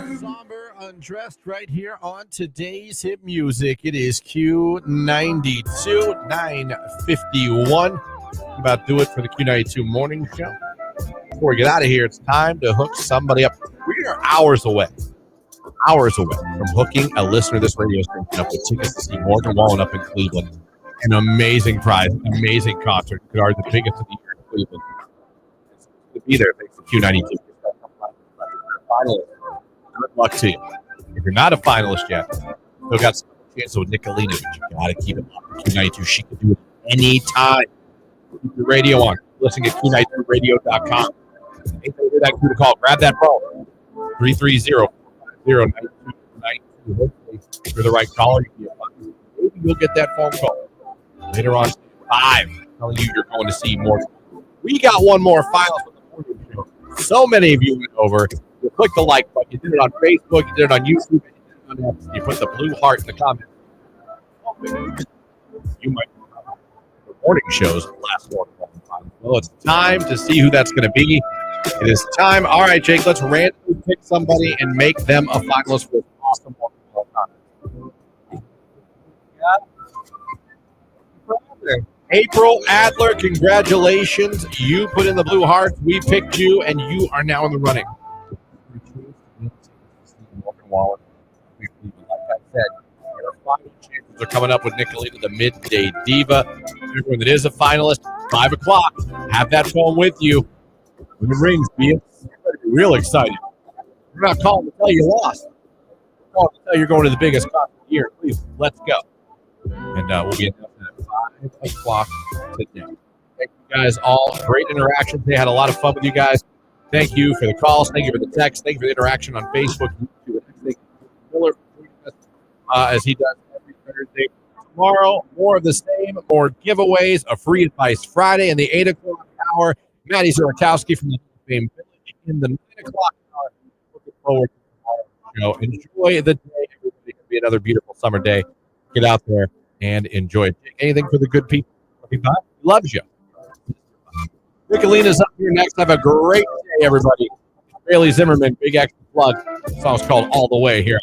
Somber Undressed right here on today's hit music. It is Q92 951. About to do it for the Q92 Morning Show. Before we get out of here, it's time to hook somebody up. We are hours away from hooking a listener to this radio station up with tickets to see Morgan Wallen up in Cleveland. An amazing prize, amazing concert. Could are the biggest of the year in Cleveland. It's to be there thanks to Q92. Finalist. Good luck to you. If you're not a finalist yet, still got some chances with Nicolina, but you got to keep it on Q92. She can do it anytime. Keep your radio on. Listen at Q92radio.com. Anything to that crew to call. Grab that phone. 330-450-9292. Hopefully, if you're the right caller, maybe you'll get that phone call. Later on, 5, telling you you're going to see more. We got one more finalist on the morning show. So many of you went over. You click the like button. You did it on Facebook. You did it on YouTube. You did it on X. You put the blue heart in the comments. You might the morning show's last one. Well, it's time to see who that's going to be. It is time. All right, Jake, let's randomly pick somebody and make them a finalist for awesome one. April Adler, congratulations. You put in the blue hearts. We picked you, and you are now in the running. Like I said, our final chances are coming up with Nicolina, the Midday Diva. Everyone that is a finalist, 5 o'clock. Have that phone with you. When it rings, be real excited. We're not calling to tell you lost. We're calling to tell you're going to the biggest concert of the year. Please, let's go. And we'll be announcing at 5 o'clock today. Thank you guys all. Great interactions. They had a lot of fun with you guys. Thank you for the calls. Thank you for the text. Thank you for the interaction on Facebook. YouTube. Thank you, Miller, as he does every Thursday. Tomorrow, more of the same, more giveaways, a free advice Friday in the 8 o'clock hour. Maddie Zurakowski from the Fame Village in the 9 o'clock hour. Looking forward to tomorrow's show. Enjoy the day. Everybody can be another beautiful summer day. Get out there and enjoy it. Anything for the good people. Everybody loves you. Nicolina's up here next. Have a great day, everybody. Bailey Zimmerman, big extra plug. The song's called All the Way here.